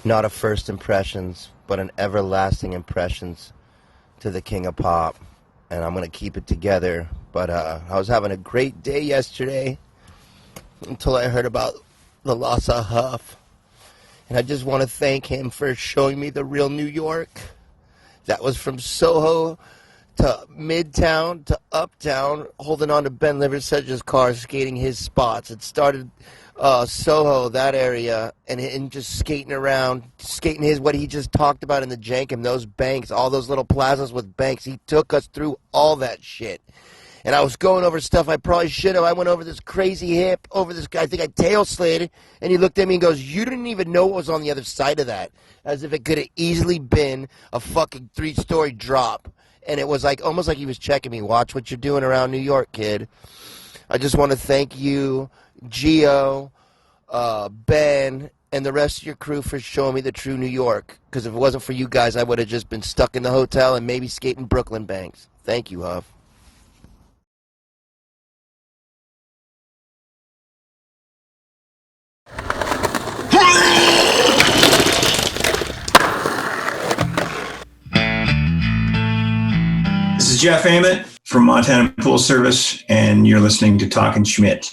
Not a first impressions, but an everlasting impressions to the King of Pop. And I'm going to keep it together. But I was having a great day yesterday until I heard about the loss of Huff. And I just want to thank him for showing me the real New York. That was from Soho to Midtown to Uptown, holding on to Ben Liversedge's car, skating his spots. It started Soho, that area, and just skating around, skating what he just talked about in the Jankum, those banks, all those little plazas with banks. He took us through all that shit. And I was going over stuff I probably should have. I went over this crazy hip, over this guy. I think I tail slid, and he looked at me and goes, "You didn't even know what was on the other side of that." As if it could have easily been a fucking 3-story drop. And it was like almost like he was checking me. Watch what you're doing around New York, kid. I just want to thank you, Gio, Ben, and the rest of your crew for showing me the true New York. Because if it wasn't for you guys, I would have just been stuck in the hotel and maybe skating Brooklyn banks. Thank you, Huff. This is Jeff Ament from Montana Pool Service, and you're listening to Talkin Schmit.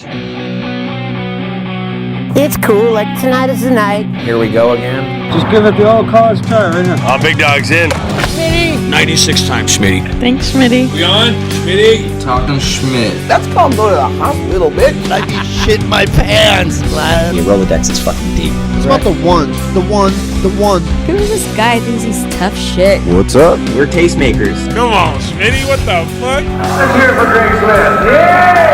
It's cool, like tonight is the night. Here we go again. Just give it the old college try, right now. Big dog's in. Schmitty. 96 times Schmitty. Thanks, Schmitty. We on? Schmitty. Talkin Schmit. That's called go to the hospital, bitch. I'd be shitting my pants, lad. Your Rolodex is fucking deep. It's about the one. Who is this guy thinks he's tough shit? What's up? We're tastemakers. Come on, Schmitty. What the fuck? Let's hear it for Greg Smith. Yeah!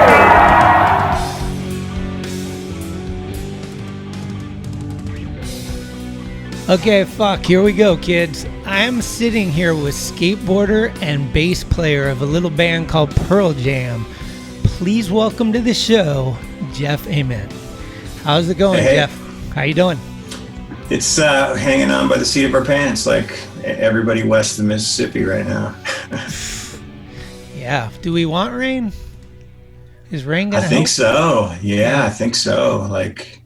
Okay, fuck, here we go, kids. I'm sitting here with skateboarder and bass player of a little band called Pearl Jam. Please welcome to the show, Jeff Ament. How's it going, Hey. Jeff? How you doing? It's hanging on by the seat of our pants like everybody west of the Mississippi right now. Yeah. Do we want rain? Is rain gonna I think help? so. Yeah, I think so. Like,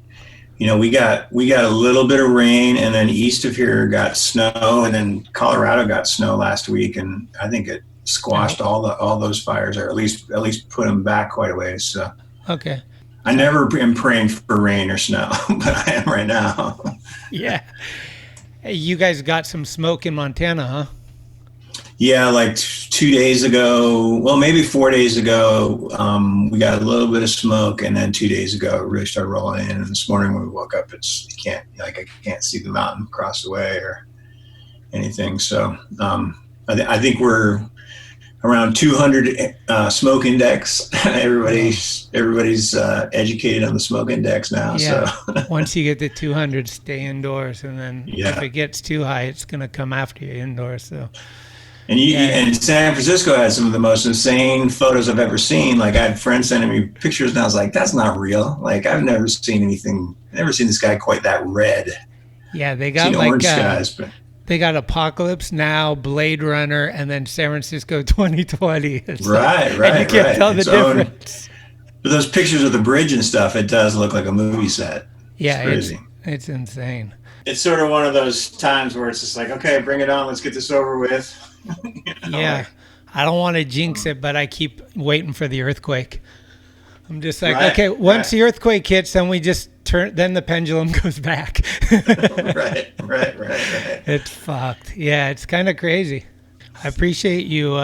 you know, we got a little bit of rain, and then east of here got snow, and then Colorado got snow last week, and I think it squashed all those fires, or at least put them back quite a ways. So Okay. I never am praying for rain or snow, but I am right now. Yeah. Hey, you guys got some smoke in Montana, huh? Yeah, like 2 days ago, well, maybe 4 days ago, we got a little bit of smoke, and then 2 days ago, it really started rolling in. And this morning when we woke up, I can't see the mountain across the way or anything. So I think we're around 200 smoke index. Everybody's educated on the smoke index now. Yeah. So Once you get to 200, stay indoors, and then if it gets too high, it's gonna come after you indoors. So. And San Francisco has some of the most insane photos I've ever seen. Like, I had friends sending me pictures, and I was like, "That's not real." Like, I've never seen this guy quite that red. Yeah, they got like orange skies, but they got Apocalypse Now, Blade Runner, and then San Francisco 2020. Right. And you can't tell the difference. But those pictures of the bridge and stuff, it does look like a movie set. Yeah, it's crazy. It's insane. It's sort of one of those times where it's just like, okay, bring it on, let's get this over with. Yeah, I don't want to jinx it, but I keep waiting for the earthquake. I'm just like, okay, once the earthquake hits, then we just turn. Then the pendulum goes back. Right. It's fucked. Yeah, it's kind of crazy. I appreciate you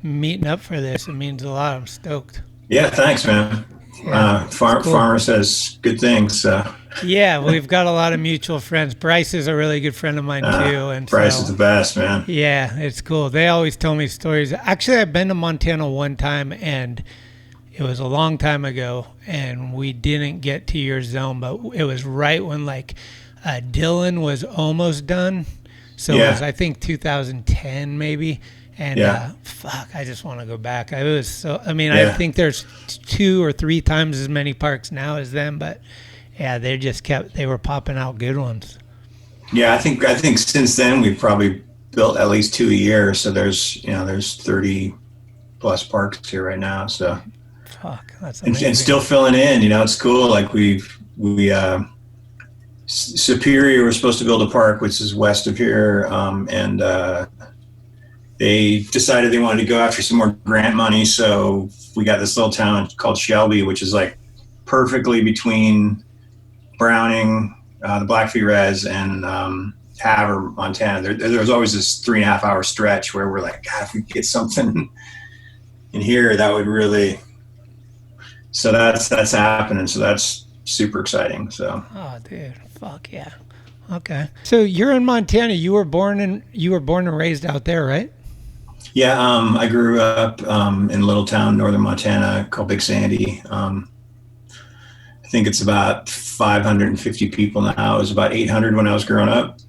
meeting up for this. It means a lot. I'm stoked. Yeah, thanks, man. Yeah, cool. Farmer says good things. So. Yeah, we've got a lot of mutual friends. Bryce is a really good friend of mine too, and Bryce is the best, man. Yeah, it's cool. They always tell me stories. Actually, I've been to Montana one time, and it was a long time ago, and we didn't get to your zone, but it was right when like Dylan was almost done. So it was, I think, 2010 maybe. And fuck, I just want to go back. I think there's 2 or 3 times as many parks now as them, but yeah, they were popping out good ones. Yeah, I think since then we've probably built at least 2 a year. So there's 30 plus parks here right now. So fuck, that's amazing. And still filling in. It's cool. Like we Superior was supposed to build a park, which is west of here, and they decided they wanted to go after some more grant money. So we got this little town called Shelby, which is like perfectly between Browning, the Blackfeet Res, and Havre, Montana. There's always this 3.5 hour stretch where we're like, God, if we get something in here, that would really. So that's happening. So that's super exciting. So. Oh, dude, fuck yeah. Okay. So you're in Montana. You were born and raised out there, right? Yeah, I grew up in a little town, northern Montana, called Big Sandy. I think it's about 550 people now. It was about 800 when I was growing up.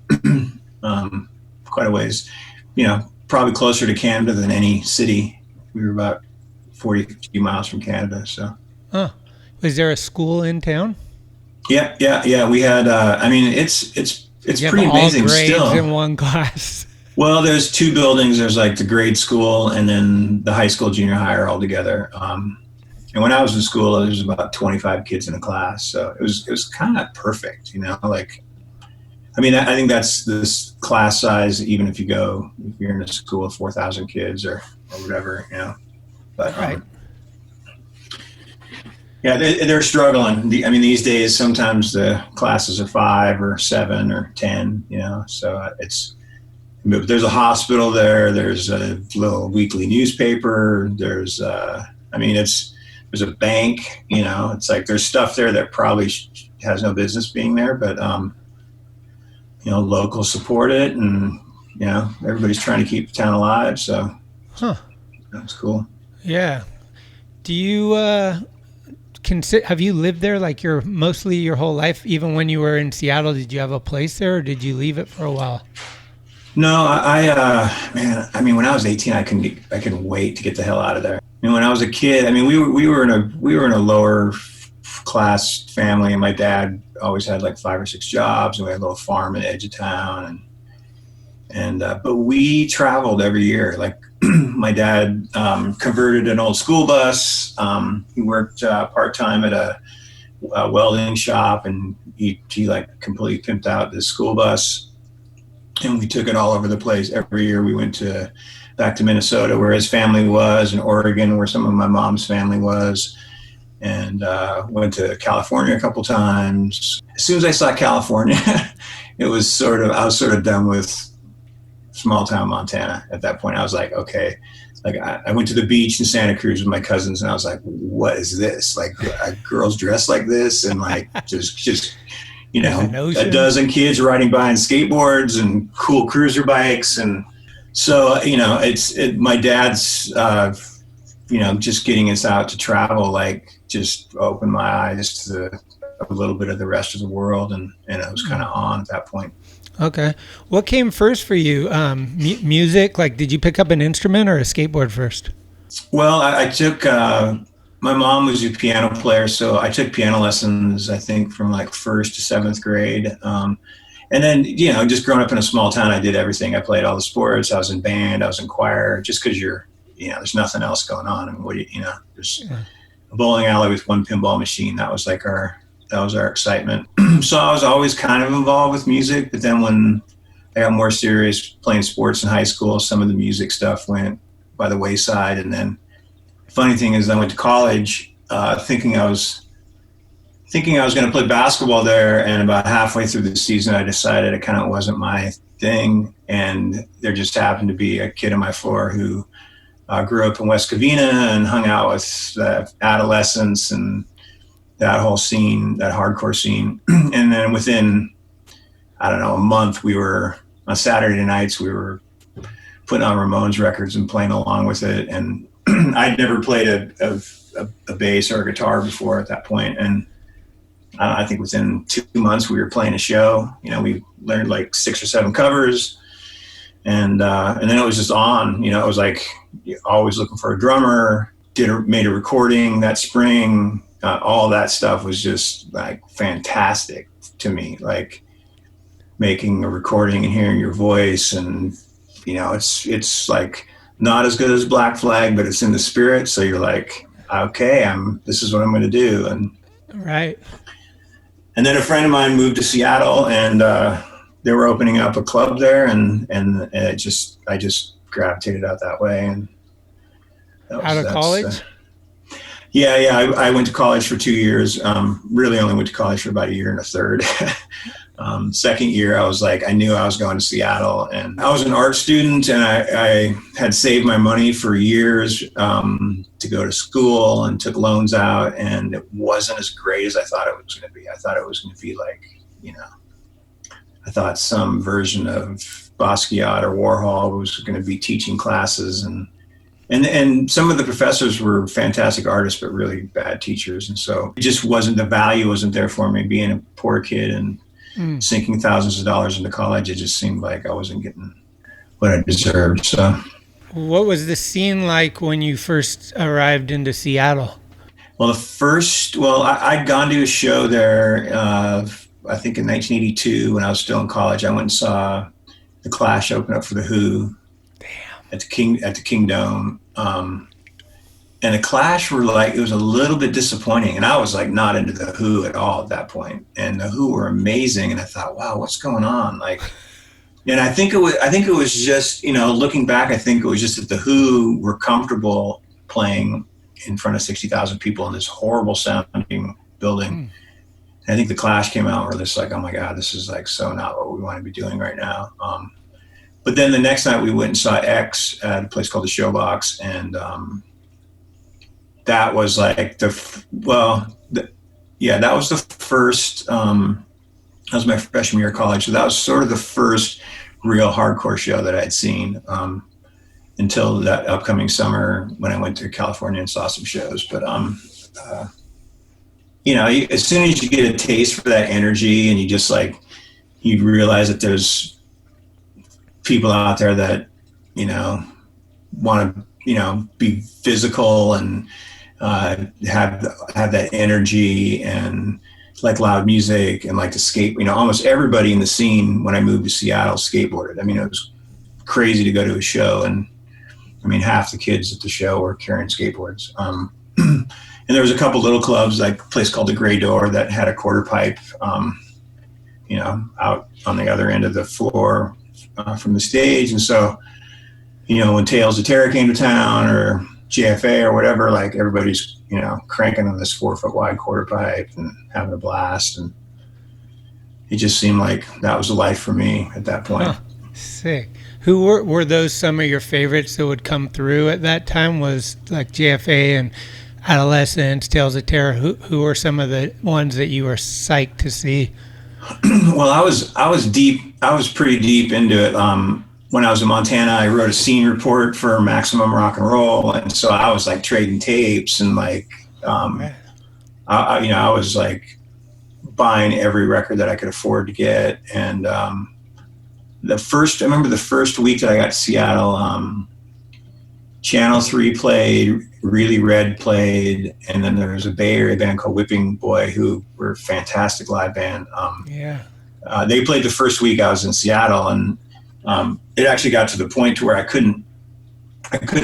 Quite a ways. Probably closer to Canada than any city. We were about 40, 50 miles from Canada. So. Huh. Was there a school in town? Yeah. We had. It's you pretty amazing all grades still. In one class. Well, there's 2 buildings. There's like the grade school and then the high school, junior high are all together. And when I was in school, there was about 25 kids in a class. So it was kind of perfect, I think that's this class size, even if you're in a school of 4,000 kids or whatever, but, right. Yeah, they're struggling. These days, sometimes the classes are 5 or 7 or 10, so there's a hospital there. There's a little weekly newspaper. There's a bank, it's like there's stuff there that probably has no business being there, but, locals support it and, everybody's trying to keep the town alive. So that's cool. Yeah. Do you, have you lived there like mostly your whole life? Even when you were in Seattle, did you have a place there or did you leave it for a while? No, when I was 18, I couldn't wait to get the hell out of there. When I was a kid, we were in a lower class family, and my dad always had like 5 or 6 jobs, and we had a little farm at the edge of town, but we traveled every year. Like my dad converted an old school bus. He worked part-time at a welding shop, and he like completely pimped out this school bus. And we took it all over the place. Every year we went back to Minnesota where his family was, and Oregon where some of my mom's family was, and went to California a couple times. As soon as I saw California, I was sort of done with small town Montana at that point. I was like, okay. Like I went to the beach in Santa Cruz with my cousins, and I was like, what is this? Like girls dress like this, and like just a dozen kids riding by on skateboards and cool cruiser bikes. And so, my dad's, just getting us out to travel, like just opened my eyes to a little bit of the rest of the world. And I was kind of on at that point. Okay. What came first for you? Music? Like, did you pick up an instrument or a skateboard first? Well, I took, my mom was a piano player, so I took piano lessons, I think, from like 1st to 7th grade. And then, just growing up in a small town, I did everything. I played all the sports. I was in band. I was in choir. Just because there's nothing else going on. And there's a bowling alley with one pinball machine. That was like our excitement. So I was always kind of involved with music. But then when I got more serious playing sports in high school, some of the music stuff went by the wayside. And then funny thing is I went to college thinking I was going to play basketball there, and about halfway through the season I decided it kind of wasn't my thing, and there just happened to be a kid on my floor who grew up in West Covina and hung out with adolescents and that whole scene, that hardcore scene. And then within, I don't know, a month, we were on Saturday nights, we were putting on Ramones records and playing along with it. And I'd never played a bass or a guitar before at that point. And I think within 2 months we were playing a show. We learned like 6 or 7 covers, and then it was just on. It was like always looking for a drummer. Made a recording that spring. All that stuff was just like fantastic to me. Like making a recording and hearing your voice, and it's like not as good as Black Flag, but it's in the spirit. So you're like, okay, this is what I'm going to do. And right. And then a friend of mine moved to Seattle, and they were opening up a club there, and I just gravitated out that way. And Out of college? Yeah. I went to college for 2 years. Really only went to college for about a year and a third. Second year, I was like, I knew I was going to Seattle, and I was an art student, and I had saved my money for years to go to school, and took loans out, and it wasn't as great as I thought it was going to be. I thought it was going to be like, I thought some version of Basquiat or Warhol was going to be teaching classes, and some of the professors were fantastic artists, but really bad teachers. And so it just wasn't, the value wasn't there for me, being a poor kid and sinking thousands of dollars into college. It just seemed like I wasn't getting what I deserved. So what was the scene like when you first arrived into Seattle? Well, I'd gone to a show there, I think in 1982 when I was still in college. I went and saw The Clash open up for The Who. At the Kingdom, and the Clash were like, it was a little bit disappointing, and I was like not into the Who at all at that point. And the Who were amazing, and I thought, wow, what's going on? Like, and I think it was just, looking back, I think it was just that the Who were comfortable playing in front of 60,000 people in this horrible sounding building. I think the Clash came out and we're just like, oh my God, this is like so not what we want to be doing right now. But then the next night we went and saw X at a place called the Showbox, and that was like that was the first. That was my freshman year of college, so that was sort of the first real hardcore show that I'd seen until that upcoming summer when I went to California and saw some shows. But as soon as you get a taste for that energy, and you realize that there's people out there that want to be physical and have that energy and like loud music and like to skate. Almost everybody in the scene when I moved to Seattle skateboarded. I mean, it was crazy to go to a show, and half the kids at the show were carrying skateboards. And there was a couple little clubs, like a place called the Gray Door that had a quarter pipe out on the other end of the floor from the stage. And so, when Tales of Terror came to town or JFA or whatever, like everybody's, cranking on this 4-foot wide quarter pipe and having a blast. And it just seemed like that was the life for me at that point. Huh. Sick. Who were those some of your favorites that would come through at that time? Was like JFA and Adolescence, Tales of Terror. Who were some of the ones that you were psyched to see? Well, I was pretty deep into it. When I was in Montana, I wrote a scene report for Maximum Rock and Roll, and so I was like trading tapes and like, I was like buying every record that I could afford to get. And I remember the first week that I got to Seattle, Channel 3 played, Really Red played, and then there was a Bay Area band called Whipping Boy who were a fantastic live band. They played the first week I was in Seattle, and it actually got to the point to where I couldn't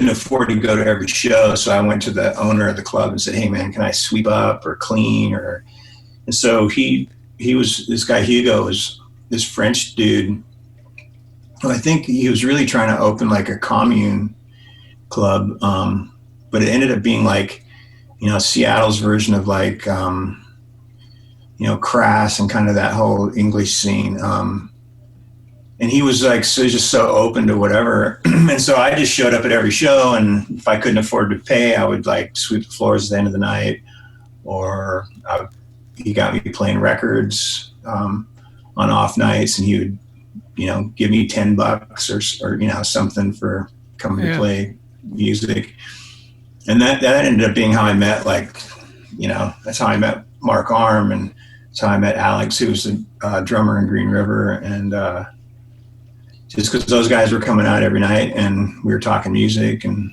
afford to go to every show. So I went to the owner of the club and said, "Hey man, can I sweep up or clean?" And so he was, this guy Hugo was this French dude who I think he was really trying to open like a commune club. But it ended up being like, Seattle's version of like, Crass and kind of that whole English scene. And he was like, so open to whatever. And so I just showed up at every show, and if I couldn't afford to pay, I would like sweep the floors at the end of the night, or he got me playing records on off nights, and he would, give me $10 or something for coming to play music. And that ended up being how I met, that's how I met Mark Arm, and that's how I met Alex, who was the drummer in Green River. And just because those guys were coming out every night and we were talking music, and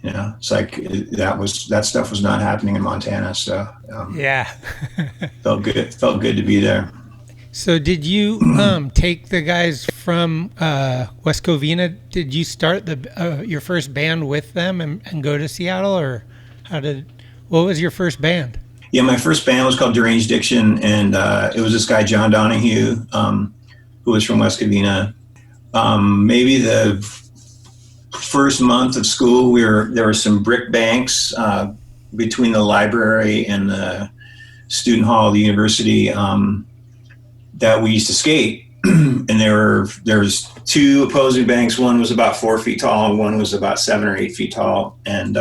it's like that stuff was not happening in Montana. So felt good to be there. So did you take the guys from West Covina? Did you start your first band with them and go to Seattle, or what was your first band? Yeah, my first band was called Deranged Diction, and it was this guy John Donahue, who was from West Covina. Maybe the first month of school, there were some brick banks between the library and the student hall of the university that we used to skate. And there was two opposing banks. One was about 4 feet tall, and one was about 7 or 8 feet tall. And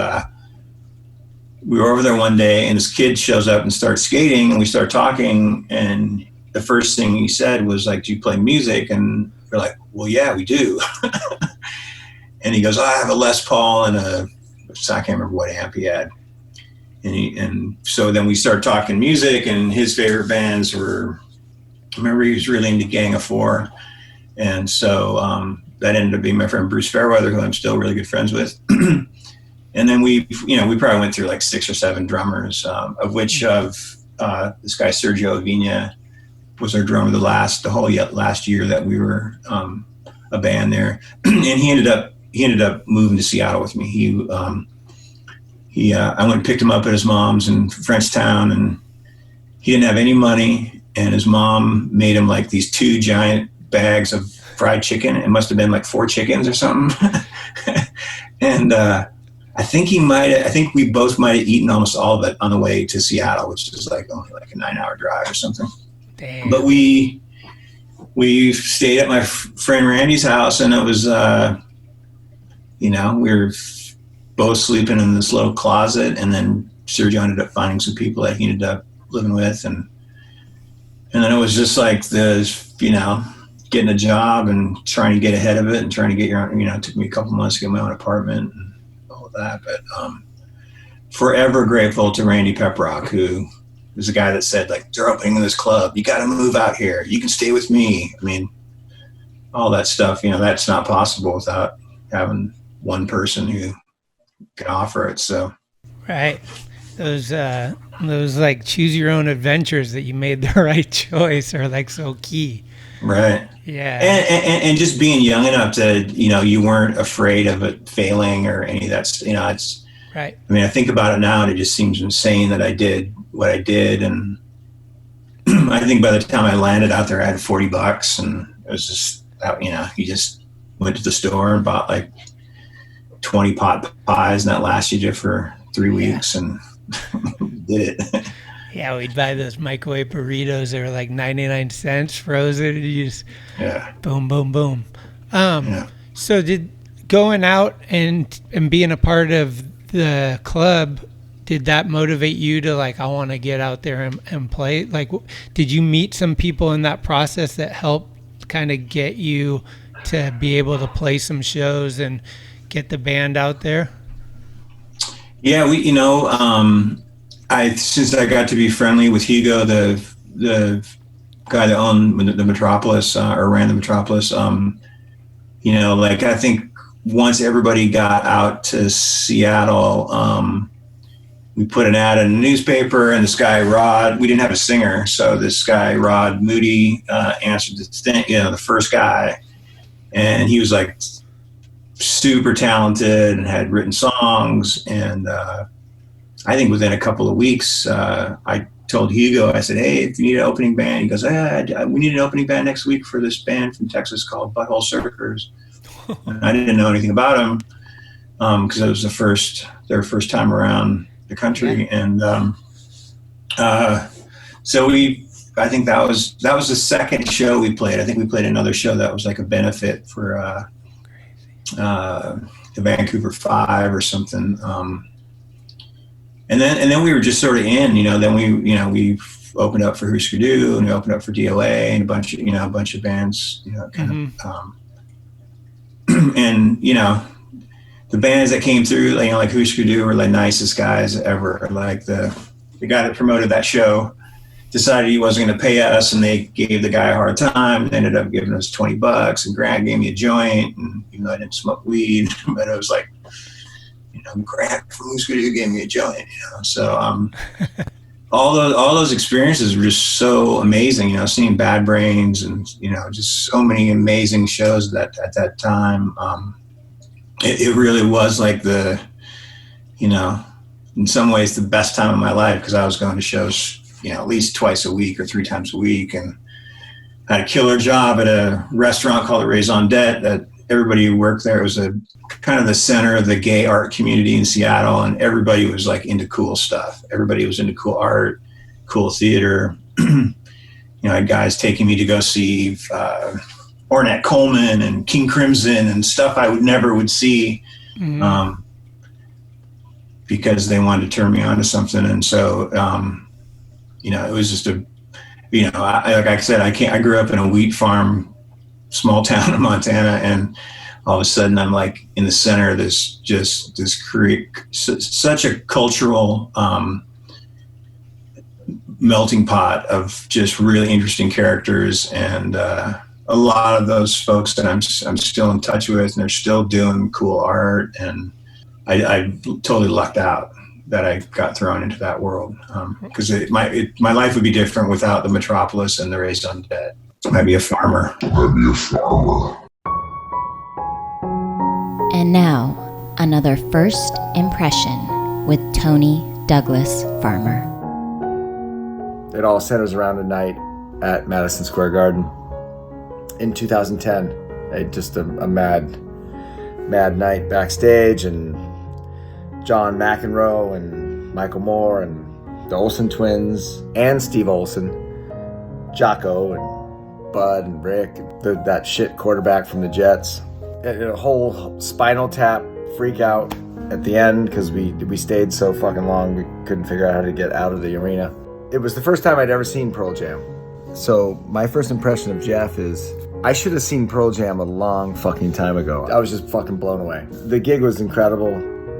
we were over there one day, and this kid shows up and starts skating, and we start talking. And the first thing he said was like, "Do you play music?" And we're like, "Well, yeah, we do." And he goes, "I have a Les Paul and I can't remember what amp he had." And so then we started talking music, and his favorite bands were, I remember he was really into Gang of Four. And so that ended up being my friend Bruce Fairweather, who I'm still really good friends with. And then we probably went through like 6 or 7 drummers, of which this guy Sergio Avina was our drummer the whole last year that we were a band there. And he ended up moving to Seattle with me. I went and picked him up at his mom's in Frenchtown, and he didn't have any money, and his mom made him like these 2 giant bags of fried chicken. It must have been like 4 chickens or something. And I think we both might have eaten almost all of it on the way to Seattle, which is like only like a 9-hour drive or something. Damn. But we stayed at my friend Randy's house, and it was, we were both sleeping in this little closet, and then Sergio ended up finding some people that he ended up living with, and then it was just like getting a job and trying to get ahead of it and trying to get your own, it took me a couple months to get my own apartment and all of that. But forever grateful to Randy Peprock, who was the guy that said, like, "They're opening this club. You got to move out here. You can stay with me." I mean, all that stuff, that's not possible without having one person who can offer it. So, right. Those like choose your own adventures that you made the right choice are like so key. Right. Yeah. And just being young enough to, you weren't afraid of it failing or any of that. It's right. I mean, I think about it now and it just seems insane that I did what I did. And I think by the time I landed out there, I had $40, and it was just, you just went to the store and bought like 20 pot pies, and that lasted you for 3 weeks, and did it. Yeah, we'd buy those microwave burritos. They were like 99 cents frozen. And you just boom, boom, boom. So did going out and being a part of the club, did that motivate you to like, I want to get out there and play? Like, did you meet some people in that process that helped kind of get you to be able to play some shows and get the band out there? Yeah, since I got to be friendly with Hugo, the guy that owned the Metropolis or ran the Metropolis, I think once everybody got out to Seattle, we put an ad in the newspaper, and this guy Rod, we didn't have a singer, so this guy Rod Moody answered the first guy, and he was like super talented and had written songs. And I think within a couple of weeks, I told Hugo, I said, "Hey, if you need an opening band," he goes, "We need an opening band next week for this band from Texas called Butthole Surfers." And I didn't know anything about them because it was their first time around the country. And so I think that was the second show we played. I think we played another show that was like a benefit for the Vancouver 5 or something. And then we were just sort of in, then we opened up for Husker Du, and we opened up for DOA and a bunch of bands, and, the bands that came through, like Husker Du were like nicest guys ever. Like the guy that promoted that show decided he wasn't going to pay us, and they gave the guy a hard time. They ended up giving us $20, and Grant gave me a joint, and even though I didn't smoke weed, but it was like, Grant from Husker Du gave me a joint, So all those experiences were just so amazing, seeing Bad Brains and just so many amazing shows at that time. It really was like the in some ways the best time of my life because I was going to shows, at least twice a week or 3 times a week, and I had a killer job at a restaurant called the Raison d'Être that everybody who worked there was a kind of the center of the gay art community in Seattle, and everybody was like into cool stuff. Everybody was into cool art, cool theater. I had guys taking me to go see Ornette Coleman and King Crimson and stuff I never would see, because they wanted to turn me on to something. And so, it was just like I said, I grew up in a wheat farm, small town in Montana, and all of a sudden I'm like in the center of such a cultural melting pot of just really interesting characters, and a lot of those folks that I'm still in touch with, and they're still doing cool art, and I totally lucked out that I got thrown into that world, because my life would be different without the Metropolis and the Raison d'Être. I'd be a farmer. And now, another first impression with Tony Douglas Farmer. It all centers around a night at Madison Square Garden in 2010. Just a mad night backstage, and John McEnroe and Michael Moore and the Olsen twins and Steve Olsen, Jocko and Bud and Rick, that shit quarterback from the Jets. A whole Spinal Tap freak out at the end because we stayed so fucking long we couldn't figure out how to get out of the arena. It was the first time I'd ever seen Pearl Jam. So my first impression of Jeff is I should have seen Pearl Jam a long fucking time ago. I was just fucking blown away. The gig was incredible.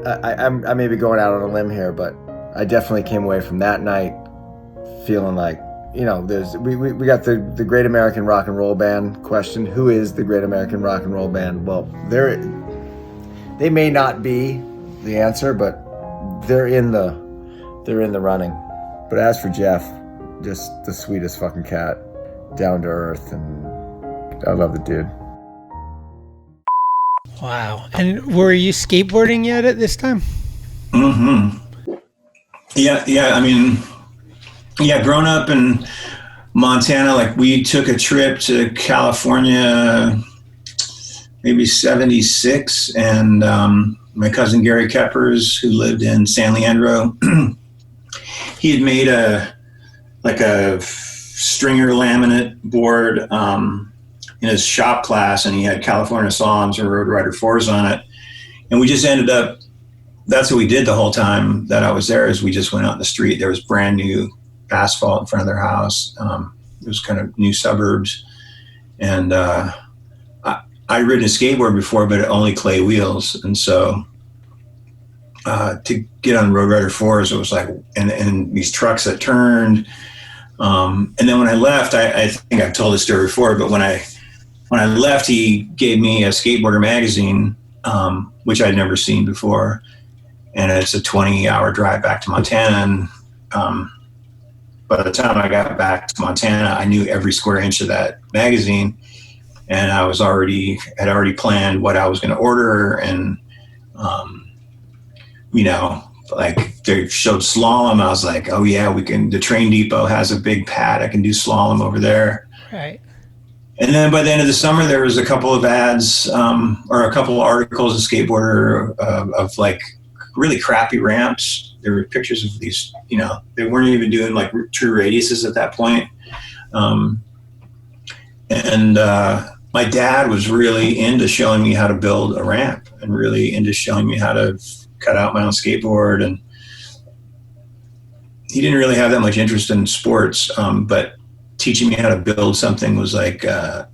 I may be going out on a limb here, but I definitely came away from that night feeling like, we got the Great American Rock and Roll Band question. Who is the Great American Rock and Roll Band? Well, they may not be the answer, but they're in the running. But as for Jeff, just the sweetest fucking cat, down to earth, and I love the dude. Wow. And were you skateboarding yet at this time? Mm-hmm. Yeah. Growing up in Montana, like we took a trip to California, maybe 76, and my cousin Gary Keppers, who lived in San Leandro, he had made a stringer laminate board in his shop class, and he had California Songs and Road Rider 4s on it. And we just ended up, that's what we did the whole time that I was there, is we just went out in the street. There was brand new asphalt in front of their house. It was kind of new suburbs. And I'd ridden a skateboard before, but only clay wheels. And so to get on Road Rider 4s, it was like, and these trucks that turned. And then when I left, I think I've told this story before, but when I left, he gave me a skateboarder magazine, which I'd never seen before. And it's a 20-hour drive back to Montana. And by the time I got back to Montana, I knew every square inch of that magazine. And I had already planned what I was going to order. And, like they showed slalom. I was like, oh yeah, the train depot has a big pad. I can do slalom over there. Right. And then by the end of the summer, there was a couple of ads or a couple of articles in Skateboarder of like really crappy ramps. There were pictures of these, they weren't even doing like true radiuses at that point. And my dad was really into showing me how to build a ramp and really into showing me how to cut out my own skateboard. And he didn't really have that much interest in sports, but teaching me how to build something was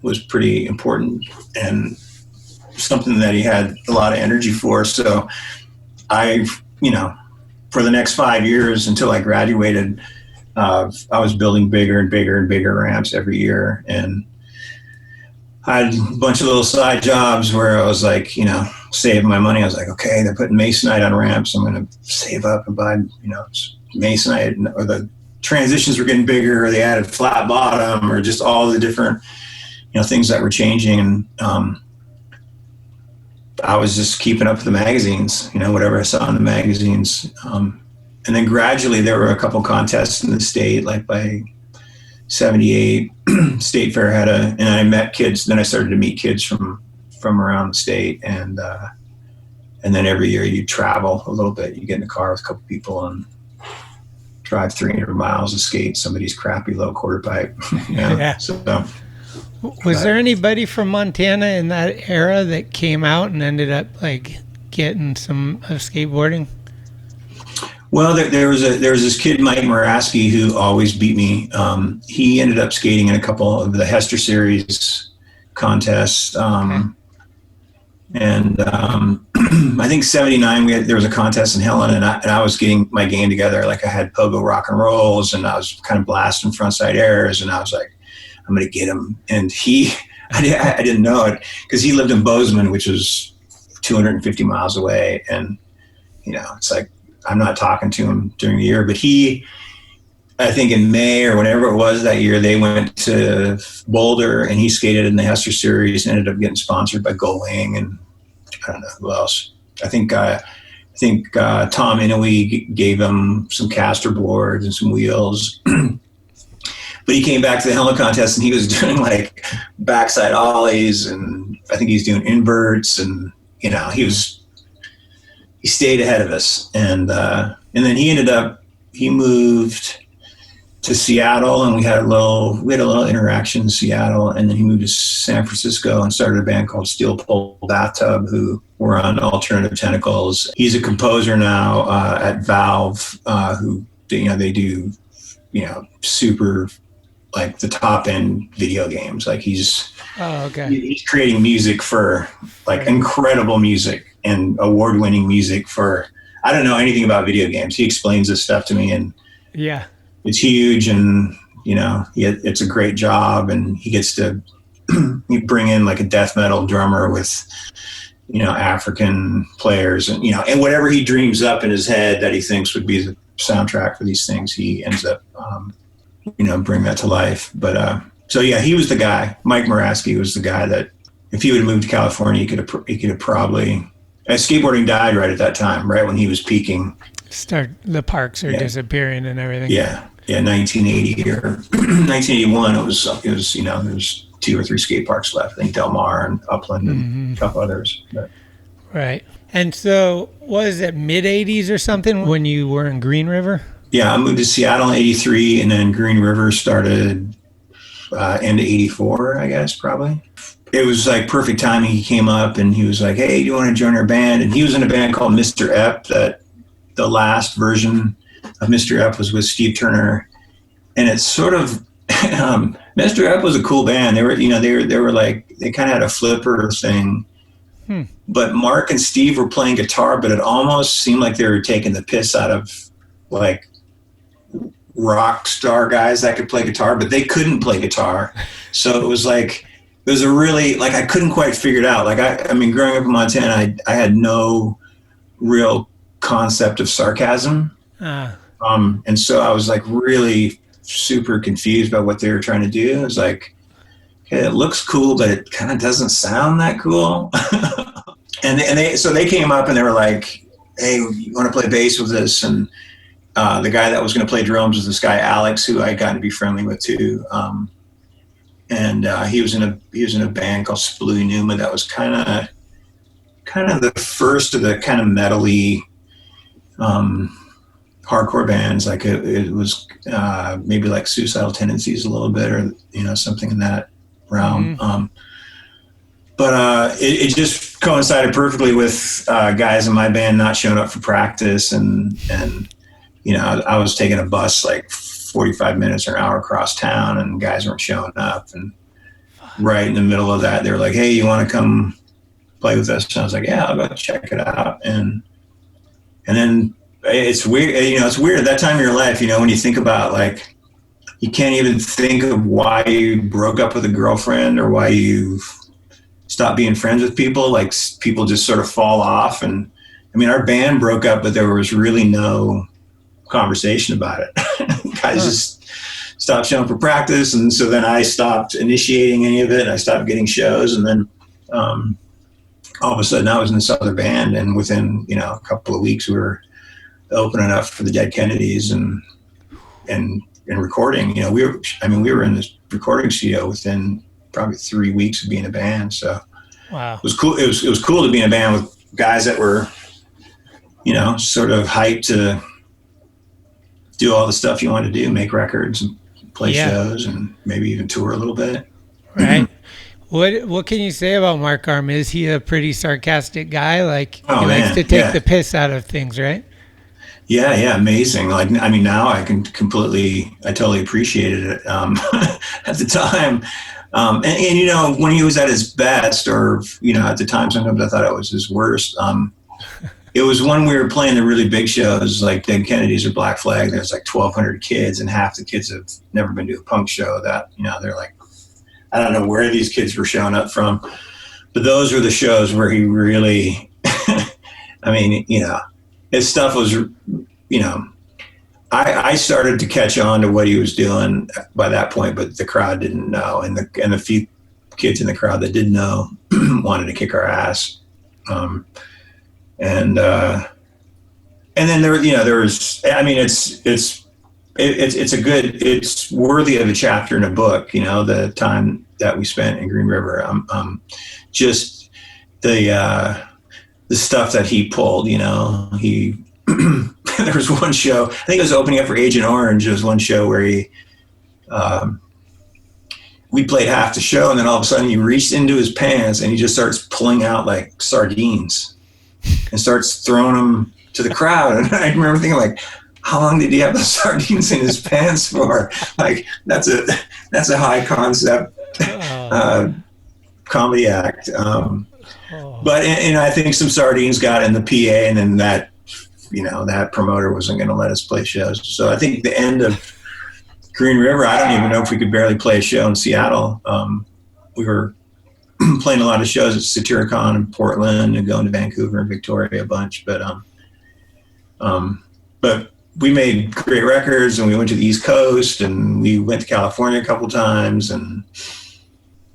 was pretty important and something that he had a lot of energy for. So I, for the next 5 years until I graduated, I was building bigger and bigger and bigger ramps every year. And I had a bunch of little side jobs where I was like, saving my money. I was like, okay, they're putting masonite on ramps. I'm going to save up and buy, masonite, or the transitions were getting bigger, or they added flat bottom, or just all the different, things that were changing. And I was just keeping up with the magazines, whatever I saw in the magazines. then gradually there were a couple contests in the state, like by 78, State Fair and I met kids. Then I started to meet kids from around the state, and then every year you travel a little bit. You get in a car with a couple people and drive 300 miles to skate somebody's crappy low quarter pipe. Yeah. So, was there anybody from Montana in that era that came out and ended up like getting some of skateboarding? Well, there was this kid, Mike Moraski, who always beat me. He ended up skating in a couple of the Hester Series contests. And I think 79, there was a contest in Helen, and I was getting my game together. Like I had pogo rock and rolls, and I was kind of blasting frontside airs, and I was like, I'm going to get him. And I didn't know it because he lived in Bozeman, which was 250 miles away. And, it's like, I'm not talking to him during the year, but I think in May or whenever it was that year, they went to Boulder and he skated in the Hester Series and ended up getting sponsored by Gullwing and I don't know who else. I think Tom Inouye gave him some caster boards and some wheels. But he came back to the Helen contest and he was doing like backside ollies and I think he's doing inverts and he stayed ahead of us and then he moved to Seattle, and we had a little interaction in Seattle, and then he moved to San Francisco and started a band called Steel Pole Bathtub, who were on Alternative Tentacles. He's a composer now at Valve, who they do super like the top end video games. Like he's creating music for like incredible music and award winning music for. I don't know anything about video games. He explains this stuff to me, and yeah. It's huge and, it's a great job and he gets to bring in like a death metal drummer with, African players and, and whatever he dreams up in his head that he thinks would be the soundtrack for these things, he ends up, bring that to life. But, so yeah, he was the guy. Mike Moraski was the guy that if he would have moved to California, he could have probably, skateboarding died right at that time, right when he was peaking. The parks are disappearing and everything. Yeah. Yeah, 1980 or 1981. It was there's 2 or 3 skate parks left. I think Del Mar and Upland and a couple others. But. Right. And so, was it mid 80s or something when you were in Green River? Yeah, I moved to Seattle in 83, and then Green River started end of 84, I guess, probably. It was like perfect timing. He came up and he was like, "Hey, do you want to join our band?" And he was in a band called Mr. Ep. That the last version of Mr. Ep was with Steve Turner, and it's sort of Mr. Ep was a cool band. They were like they kind of had a flipper thing, but Mark and Steve were playing guitar, but it almost seemed like they were taking the piss out of like rock star guys that could play guitar, but they couldn't play guitar. So it was a really like I couldn't quite figure it out. Like I mean, growing up in Montana, I had no real concept of sarcasm. And so I was like really super confused about what they were trying to do. It was like, okay, it looks cool, but it kind of doesn't sound that cool. and they came up and they were like, "Hey, you want to play bass with us?" And the guy that was going to play drums was this guy Alex, who I got to be friendly with too. And he was in a band called Spalooey Numa that was kind of the first of the kind of metal-y hardcore bands. Like it was maybe like Suicidal Tendencies a little bit, or something in that realm. But it just coincided perfectly with guys in my band not showing up for practice, and I was taking a bus like 45 minutes or an hour across town, and guys weren't showing up. And right in the middle of that, they were like, "Hey, you want to come play with us?" And I was like, "Yeah, I'll go check it out." And then it's weird, it's weird at that time of your life, when you think about like, you can't even think of why you broke up with a girlfriend or why you stopped being friends with people. Like people just sort of fall off. And I mean, our band broke up, but there was really no conversation about it. Guys just stopped showing for practice. And so then I stopped initiating any of it. I stopped getting shows. And then all of a sudden I was in this other band, and within, a couple of weeks we were opening up for the Dead Kennedys and recording. We were in this recording studio within probably 3 weeks of being a band. So wow, it was cool. It was cool to be in a band with guys that were, sort of hyped to do all the stuff you want to do, make records and play shows and maybe even tour a little bit. Right. What can you say about Mark Arm? Is he a pretty sarcastic guy? Like, he likes to take the piss out of things, right? Yeah, amazing. Like, now I totally appreciated it. At the time, and when he was at his best, or at the time, sometimes I thought it was his worst. It was when we were playing the really big shows, like Dead Kennedys or Black Flag. There's like 1,200 kids, and half the kids have never been to a punk show. That they're like, I don't know where these kids were showing up from, but those were the shows where he really, his stuff was, I started to catch on to what he was doing by that point, but the crowd didn't know. And the few kids in the crowd that did know wanted to kick our ass. And then there was, it's worthy of a chapter in a book, the time that we spent in Green River. Just the stuff that he pulled, he, there was one show, I think it was opening up for Agent Orange. There was one show where we played half the show, and then all of a sudden he reached into his pants and he just starts pulling out like sardines and starts throwing them to the crowd. And I remember thinking, like, how long did he have the sardines in his pants for? Like, that's a high concept comedy act. But I think some sardines got in the PA, and then that promoter wasn't going to let us play shows. So I think the end of Green River, I don't even know if we could barely play a show in Seattle. We were playing a lot of shows at Satyricon in Portland and going to Vancouver and Victoria a bunch. But we made great records, and we went to the East Coast, and we went to California a couple times, and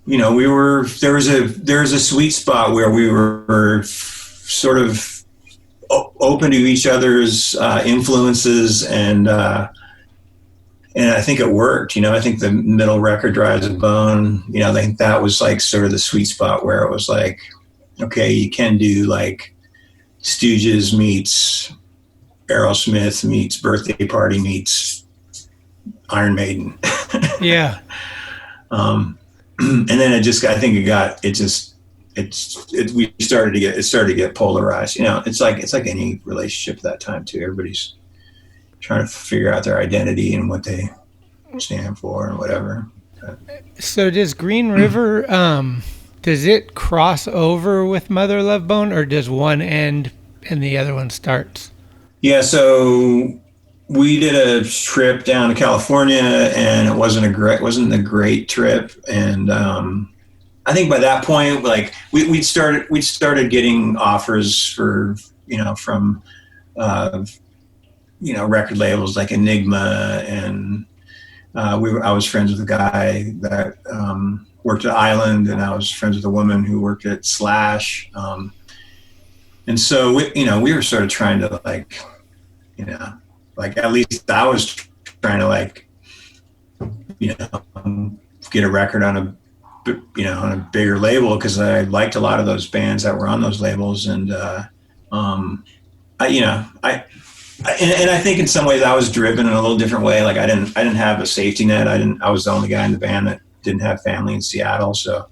there was a sweet spot where we were sort of open to each other's influences, and I think it worked. I think the middle record, Drives a Bone, I think that was like sort of the sweet spot where it was like, okay, you can do like Stooges meets Aerosmith meets Birthday Party meets Iron Maiden. Yeah. And then it started to get polarized. It's like any relationship at that time too. Everybody's trying to figure out their identity and what they stand for and whatever. So does Green River, does it cross over with Mother Love Bone, or does one end and the other one starts? Yeah, so we did a trip down to California, and it wasn't a great trip. And I think by that point, like we'd started getting offers for from record labels like Enigma, and I was friends with a guy that worked at Island, and I was friends with a woman who worked at Slash. And so we were sort of trying to at least I was trying to get a record on a bigger label, because I liked a lot of those bands that were on those labels. And I think in some ways I was driven in a little different way. Like I didn't have a safety net. I was the only guy in the band that didn't have family in Seattle. So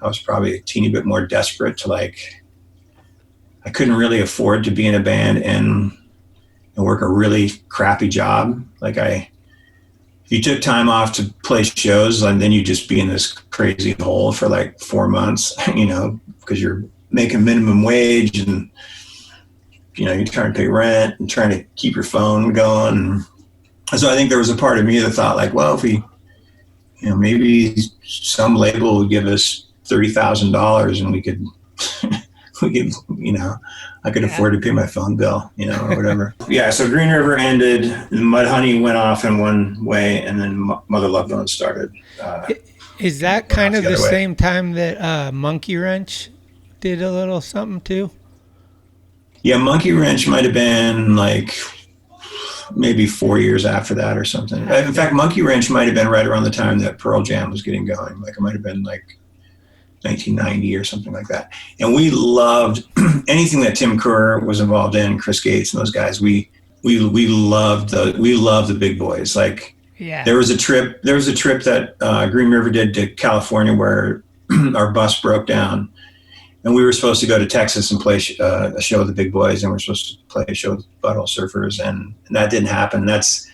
I was probably a teeny bit more desperate to I couldn't really afford to be in a band and work a really crappy job. If you took time off to play shows, and then you just be in this crazy hole for 4 months, because you're making minimum wage, and you're trying to pay rent and trying to keep your phone going. And so I think there was a part of me that thought well, if we, maybe some label would give us $30,000 and we could, I could afford to pay my phone bill, or whatever. Yeah. So Green River ended, Mudhoney went off in one way, and then Mother Love Bone started. Is that kind of the same time that Monkey Wrench did a little something too? Yeah, Monkey Wrench might have been like maybe 4 years after that or something. In fact, Monkey Wrench might have been right around the time that Pearl Jam was getting going. Like it might have been like 1990 or something like that. And we loved anything that Tim Kerr was involved in, Chris Gates and those guys. We loved the big boys. Like there was a trip that Green River did to California where our bus broke down. And we were supposed to go to Texas and play a show with the big boys, and we're supposed to play a show with Butthole Surfers, and that didn't happen. That's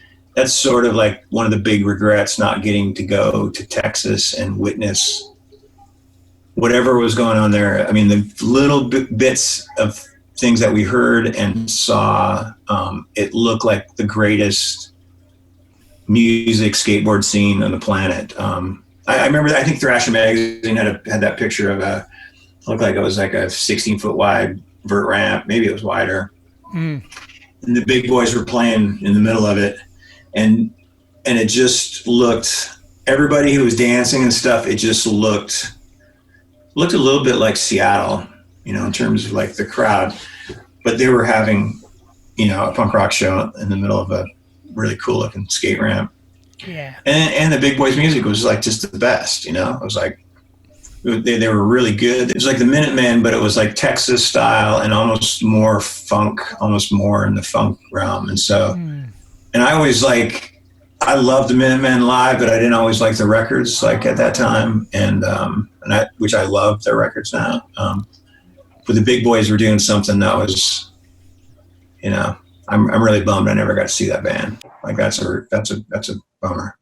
sort of like one of the big regrets, not getting to go to Texas and witness whatever was going on there. I mean, the little bits of things that we heard and saw, it looked like the greatest music skateboard scene on the planet. I remember, I think Thrasher Magazine had that picture of looked like it was like a 16-foot wide vert ramp. Maybe it was wider. And the big boys were playing in the middle of it. And it just looked, everybody who was dancing and stuff, it just looked a little bit like Seattle, in terms of like the crowd. But they were having, a punk rock show in the middle of a really cool looking skate ramp. Yeah. And the big boys music was like just the best, It was like, they were really good. It was like the Minutemen, but it was like Texas style and almost more funk, almost more in the funk realm. And so, and I always I loved the Minutemen live, but I didn't always like the records like at that time. Which I love their records now. But the big boys were doing something that was, I'm really bummed I never got to see that band. Like that's a bummer.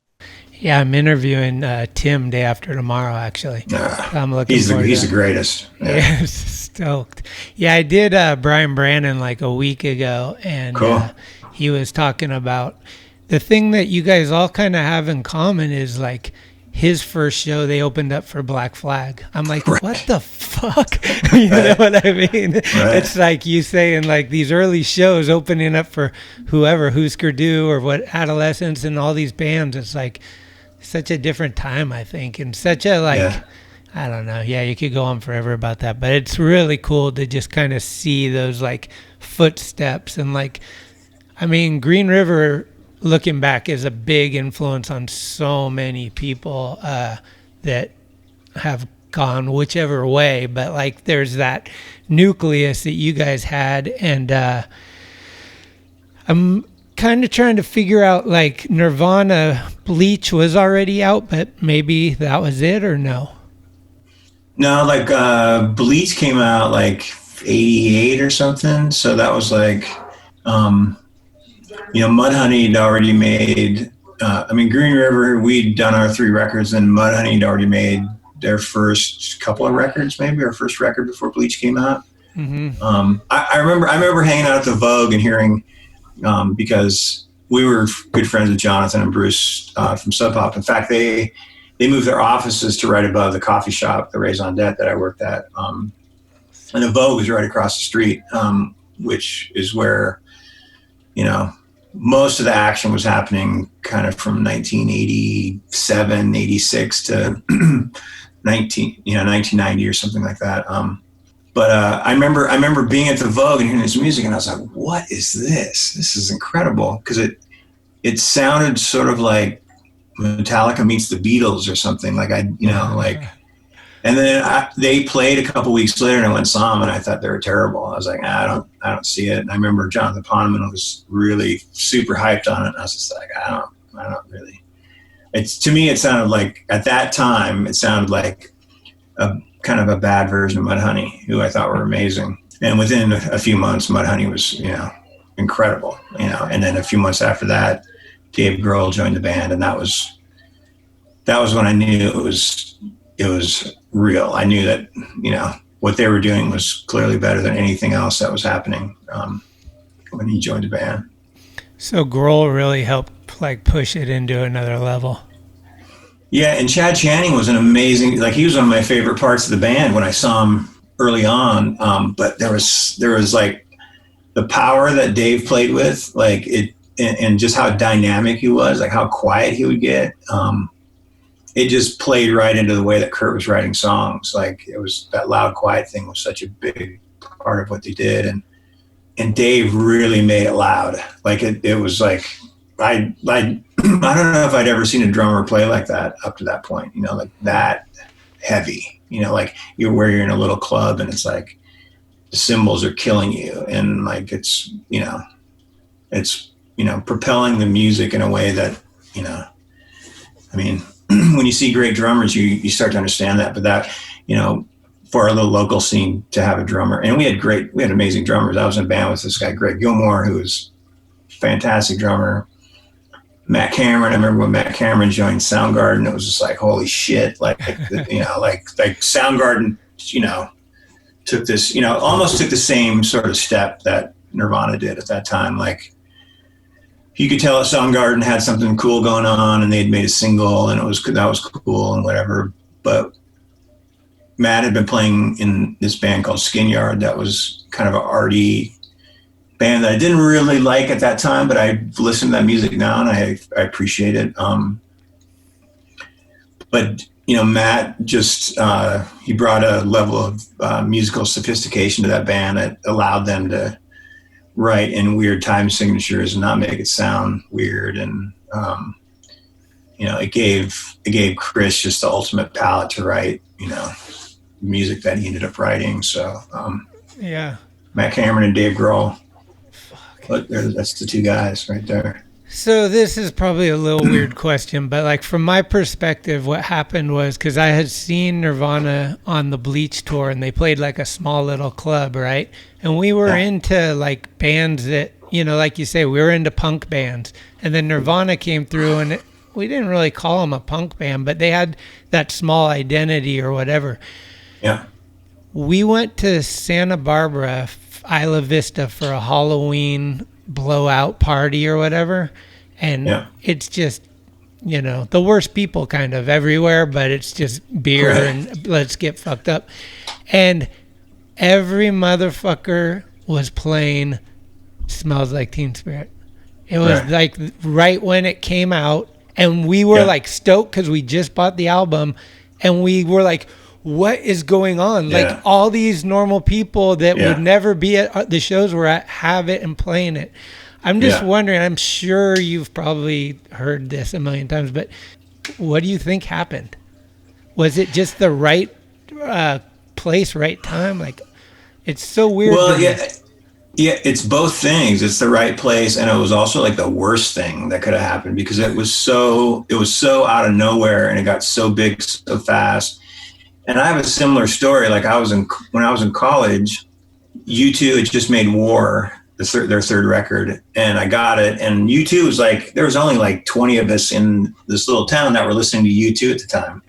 Yeah, I'm interviewing Tim day after tomorrow, actually. I'm looking forward to he's the greatest. Yeah, stoked. Yeah, I did Brian Brannon like a week ago, and cool. He was talking about the thing that you guys all kind of have in common is like his first show, they opened up for Black Flag. I'm like, what the fuck? You know what I mean? Right. It's like you saying like these early shows opening up for whoever, Husker Du or what, Adolescents and all these bands. It's like such a different time, I think, and such a I don't know. Yeah, you could go on forever about that, but it's really cool to just kind of see those like footsteps and like, I mean, Green River, looking back, is a big influence on so many people that have gone whichever way, but like there's that nucleus that you guys had, and I'm kind of trying to figure out, like, Nirvana, Bleach was already out, but maybe that was it, or no? No, like Bleach came out like 88 or something, so that was like Mudhoney had already made Green River, we'd done our 3 records, and Mudhoney had already made their first couple of records, maybe our first record before Bleach came out. I remember hanging out at the Vogue and hearing, because we were good friends with Jonathan and Bruce from Sub Pop. In fact, they moved their offices to right above the coffee shop, the Raison d'Etre that I worked at. And the Vogue was right across the street, which is where, most of the action was happening kind of from 1987, 86 to 1990 or something like that. But I remember being at the Vogue and hearing this music, and I was like, "What is this? This is incredible!" Because it sounded sort of like Metallica meets the Beatles or something. Like and then they played a couple weeks later, and I went and saw them, and I thought they were terrible. I was like, I don't see it. And I remember Jonathan Poneman was really super hyped on it, and I was just like, I don't really. To me, it sounded like at that time, it sounded like a kind of a bad version of Mudhoney, who I thought were amazing. And within a few months, Mudhoney was, incredible, and then a few months after that, Dave Grohl joined the band, and that was when I knew it was real. I knew that, what they were doing was clearly better than anything else that was happening when he joined the band. So Grohl really helped push it into another level. Yeah, and Chad Channing was an amazing, he was one of my favorite parts of the band when I saw him early on. But there was the power that Dave played with, and just how dynamic he was, how quiet he would get. It just played right into the way that Kurt was writing songs. It was that loud, quiet thing was such a big part of what they did. And Dave really made it loud. Like it was like, I don't know if I'd ever seen a drummer play like that up to that point, you know, like that heavy, you know, like you're in a little club and it's like the cymbals are killing you. And like, it's propelling the music in a way that, you know, I mean, when you see great drummers, you start to understand that, but that, you know, for our little local scene to have a drummer, and we had amazing drummers. I was in a band with this guy, Greg Gilmore, who was a fantastic drummer. Matt Cameron, I remember when Matt Cameron joined Soundgarden, it was just like, holy shit. Like, you know, like Soundgarden, you know, almost took the same sort of step that Nirvana did at that time. Like, you could tell Soundgarden had something cool going on and they'd made a single and that was cool and whatever. But Matt had been playing in this band called Skin Yard that was kind of an arty band that I didn't really like at that time, but I listen to that music now and I appreciate it. But you know, Matt just he brought a level of musical sophistication to that band that allowed them to write in weird time signatures and not make it sound weird. And you know, it gave Chris just the ultimate palette to write, you know, music that he ended up writing. So yeah, Matt Cameron and Dave Grohl. But that's the two guys right there. So this is probably a little weird question, but like from my perspective, what happened was, because I had seen Nirvana on the Bleach tour and they played like a small little club, right? And we were into like bands that, you know, like you say, we were into punk bands. And then Nirvana came through and we didn't really call them a punk band, but they had that small identity or whatever. Yeah. We went to Santa Barbara, Isla Vista, for a Halloween blowout party or whatever, and it's just, you know, the worst people kind of everywhere, but it's just beer and let's get fucked up. And every motherfucker was playing Smells Like Teen Spirit. It was like right when it came out, and we were like stoked because we just bought the album, and we were like, what is going on? Like all these normal people that would never be at the shows we're at have it and playing it. I'm just wondering, I'm sure you've probably heard this a million times, but what do you think happened? Was it just the right place, right time? Like, it's so weird. Well, yeah, it's both things. It's the right place, and it was also like the worst thing that could have happened because it was so out of nowhere, and it got so big so fast. And I have a similar story. Like when I was in college, U2 had just made War, their third record, and I got it. And U2 was like, there was only like 20 of us in this little town that were listening to U2 at the time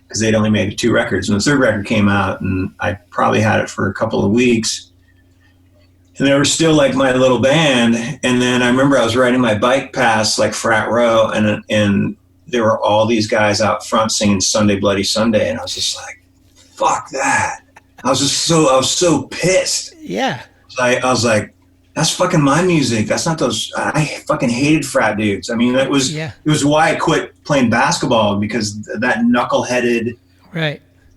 because they'd only made 2 records. And the third record came out, and I probably had it for a couple of weeks. And they were still like my little band. And then I remember I was riding my bike past like Frat Row, and there were all these guys out front singing Sunday Bloody Sunday. And I was just like, fuck that. I was so pissed. Yeah. I was like, that's fucking my music. That's not those. I fucking hated frat dudes. I mean, it was why I quit playing basketball, because that knuckleheaded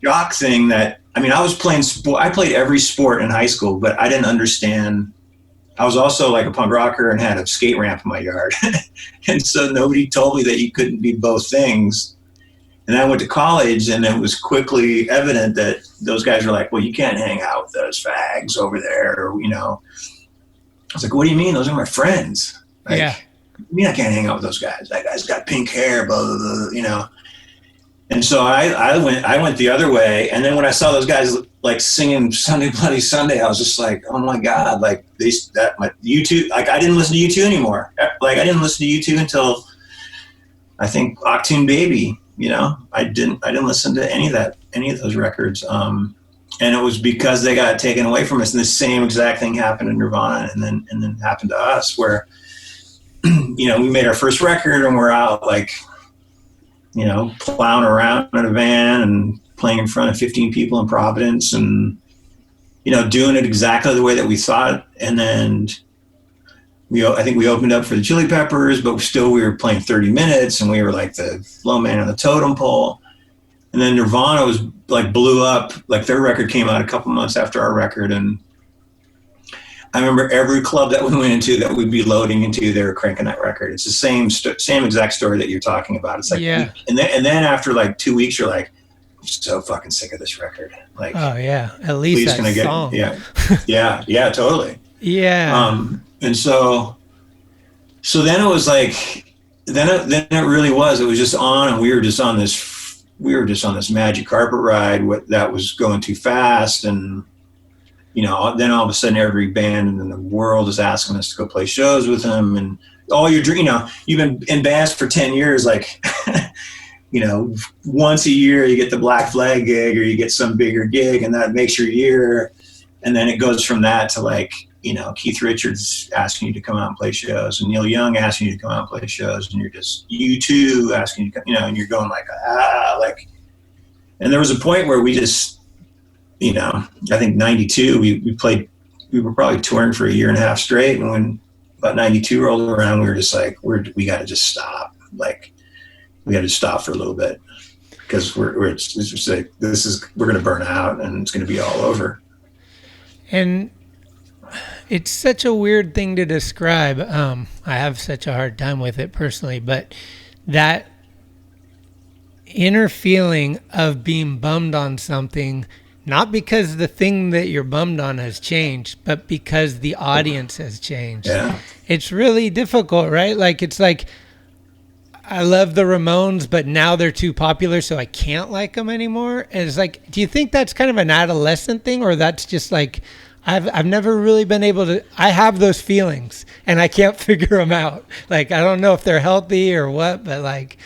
jock thing that, I mean, I was playing sport. I played every sport in high school, but I didn't understand. I was also like a punk rocker and had a skate ramp in my yard. And so nobody told me that you couldn't be both things. And I went to college, and it was quickly evident that those guys were like, well, you can't hang out with those fags over there. Or, you know, I was like, what do you mean? Those are my friends. Like, I mean, I can't hang out with those guys. That guy's got pink hair, blah, blah, blah, you know? And so I went the other way. And then when I saw those guys like singing Sunday Bloody Sunday, I was just like, oh my God, like U2, like I didn't listen to U2 anymore. Like I didn't listen to U2 until I think Octune Baby, you know, I didn't listen to any of those records. And it was because they got taken away from us. And the same exact thing happened in Nirvana and then happened to us where, you know, we made our first record and we're out like, you know, plowing around in a van and playing in front of 15 people in Providence and, you know, doing it exactly the way that we thought. And then I think we opened up for the Chili Peppers, but we were playing 30 minutes and we were like the low man on the totem pole. And then Nirvana was like blew up, like their record came out a couple months after our record. And I remember every club that we went into that we'd be loading into, they were cranking that record. It's the same exact story that you're talking about. It's like, yeah. And then after like 2 weeks, you're like, I'm so fucking sick of this record. Like, oh yeah, at least that song. Yeah, totally. Yeah. And so then it was like, then it really was. It was just on, and we were just on this magic carpet ride. That was going too fast, and then all of a sudden, every band in the world is asking us to go play shows with them, and all your dream. You've been in bands for 10 years, like. Once a year you get the Black Flag gig or you get some bigger gig, and that makes your year. And then it goes from that to like, Keith Richards asking you to come out and play shows, and Neil Young asking you to come out and play shows, and you're just U2 asking you to come, and you're going like, and there was a point where we just, I think 92, we were probably touring for a year and a half straight. And when about 92 rolled around, we were just like, we got to just stop. Like, we had to stop for a little bit because we're going to burn out and it's going to be all over. And it's such a weird thing to describe. I have such a hard time with it personally, but that inner feeling of being bummed on something, not because the thing that you're bummed on has changed, but because the audience has changed. Yeah. It's really difficult, right? Like, it's like, I love the Ramones, but now they're too popular, so I can't like them anymore. And it's like, do you think that's kind of an adolescent thing, or that's just like, I've never really been able to, I have those feelings and I can't figure them out. Like, I don't know if they're healthy or what, but like,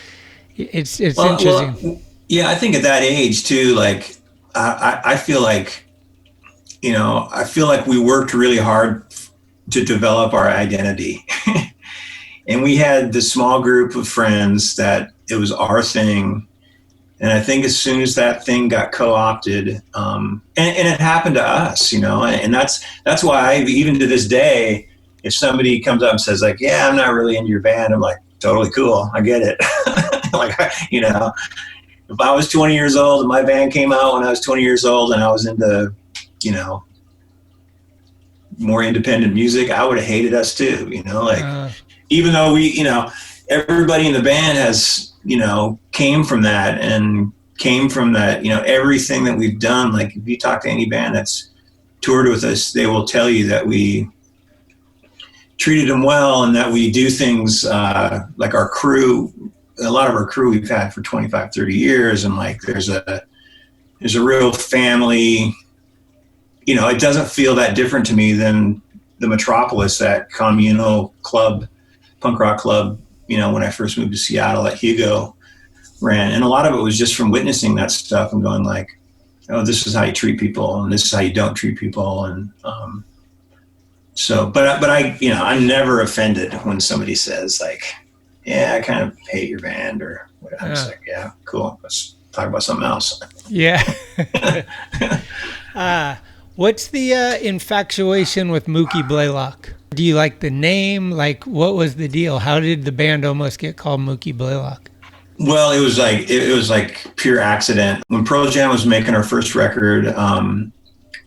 it's interesting. Well, yeah, I think at that age too, like, I feel like, I feel like we worked really hard to develop our identity. And we had this small group of friends that it was our thing. And I think as soon as that thing got co-opted, and it happened to us, and that's why even to this day, if somebody comes up and says like, yeah, I'm not really into your band, I'm like, totally cool. I get it. Like, if I was 20 years old and my band came out when I was 20 years old and I was into, more independent music, I would have hated us too, even though we, everybody in the band has, came from that, everything that we've done. Like, if you talk to any band that's toured with us, they will tell you that we treated them well and that we do things like our crew, a lot of our crew we've had for 25, 30 years. And like, there's a real family, it doesn't feel that different to me than the Metropolis, that communal club, punk rock club, when I first moved to Seattle, that Hugo ran. And a lot of it was just from witnessing that stuff and going like, oh, this is how you treat people and this is how you don't treat people. And but I'm never offended when somebody says like, yeah, I kind of hate your band or whatever. I'm just like, yeah, cool. Let's talk about something else. Yeah. What's the infatuation with Mookie Blaylock? Do you like the name? Like, what was the deal? How did the band almost get called Mookie Blaylock? Well, it was like pure accident. When Pearl Jam was making our first record,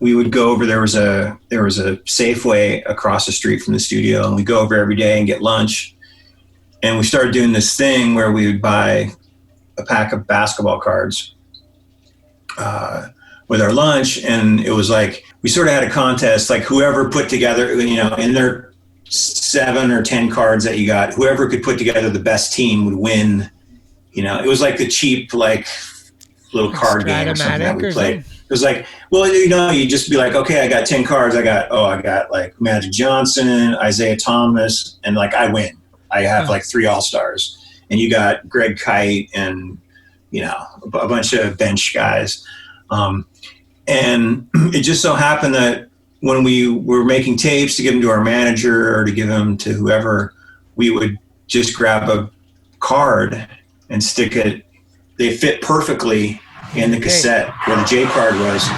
we would go over. There was a Safeway across the street from the studio, and we go over every day and get lunch. And we started doing this thing where we would buy a pack of basketball cards with our lunch, and it was like we sort of had a contest, like whoever put together, in their 7 or 10 cards that you got, whoever could put together the best team would win. It was like the cheap, like little card game or something that we played. It was like, well, you just be like, okay, I got 10 cards. I got like Magic Johnson, Isaiah Thomas, and like I win. I have like 3 All-Stars, and you got Greg Kite and a bunch of bench guys. And it just so happened that when we were making tapes to give them to our manager or to give them to whoever, we would just grab a card and stick it. They fit perfectly in the cassette where the J card was.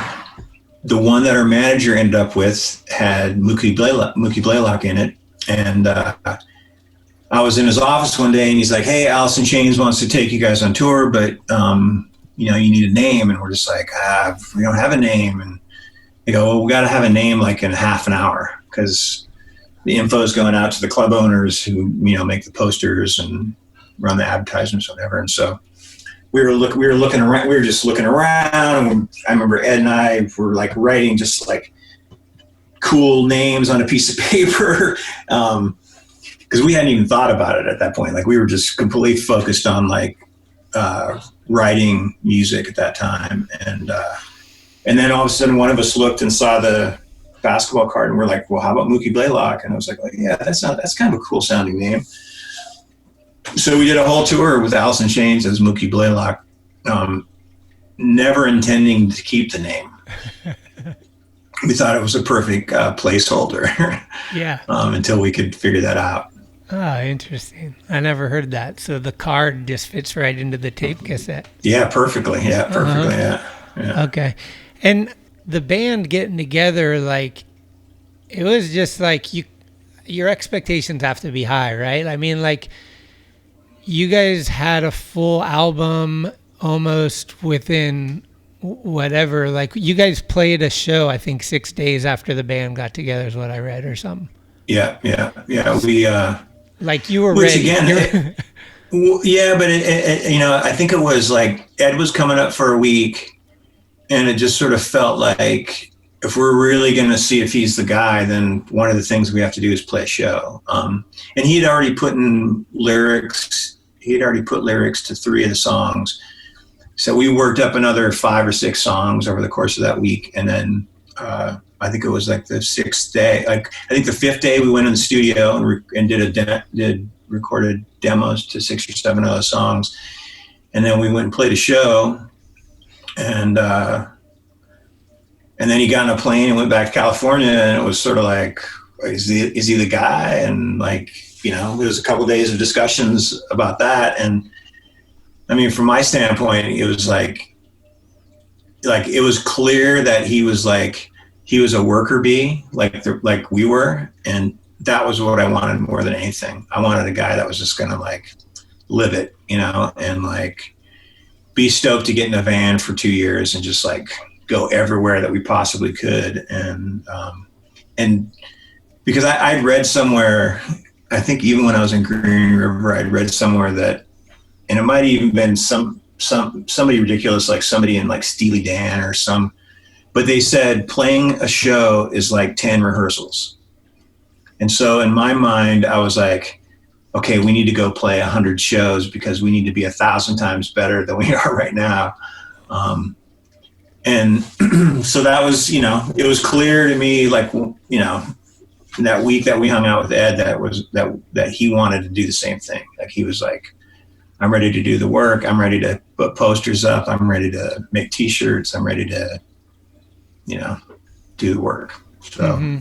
The one that our manager ended up with had Mookie Blaylock in it. And I was in his office one day and he's like, hey, Alice in Chains wants to take you guys on tour, but you need a name. And we're just like, we don't have a name. And they go, well, we got to have a name like in half an hour because the info is going out to the club owners who, make the posters and run the advertisements or whatever. And so we were looking around. We were just looking around. And I remember Ed and I were like writing just like cool names on a piece of paper. Because we hadn't even thought about it at that point. Like we were just completely focused on like writing music at that time. And then all of a sudden one of us looked and saw the basketball card and we're like, well, how about Mookie Blaylock? And I was like, yeah, that's kind of a cool sounding name. So we did a whole tour with Alice in Chains as Mookie Blaylock, never intending to keep the name. We thought it was a perfect placeholder. Yeah. Until we could figure that out. Oh, interesting. I never heard that. So the card just fits right into the tape cassette. Yeah, perfectly. Yeah, perfectly. Yeah. Okay. And the band getting together, like, it was just like your expectations have to be high, right? I mean, like, you guys had a full album almost within whatever. Like, you guys played a show, I think, 6 days after the band got together is what I read or something. Yeah. We, like, you were which ready. Again, but I think it was like Ed was coming up for a week, and it just sort of felt like if we're really going to see if he's the guy, then one of the things we have to do is play a show. And he had already put lyrics to 3 of the songs. So we worked up another 5 or 6 songs over the course of that week. And then I think it was like the 6th day. Like I think the 5th day we went in the studio and did recorded demos to 6 or 7 of those songs. And then we went and played a show. And then he got on a plane and went back to California, and it was sort of like, is he the guy? And like, there was a couple of days of discussions about that. And I mean, from my standpoint, it was like it was clear that he was a worker bee, like we were. And that was what I wanted more than anything. I wanted a guy that was just going to like live it, and like be stoked to get in a van for 2 years and just like go everywhere that we possibly could. And because I'd read somewhere, I think even when I was in Green River, I'd read somewhere that, and it might have even been somebody ridiculous, like somebody in like Steely Dan or but they said playing a show is like 10 rehearsals. And so in my mind, I was like, okay, we need to go play 100 shows because we need to be 1,000 times better than we are right now. And so that was, it was clear to me, like, that week that we hung out with Ed, that he wanted to do the same thing. Like he was like, I'm ready to do the work. I'm ready to put posters up. I'm ready to make T-shirts. I'm ready to, do the work. So. Mm-hmm.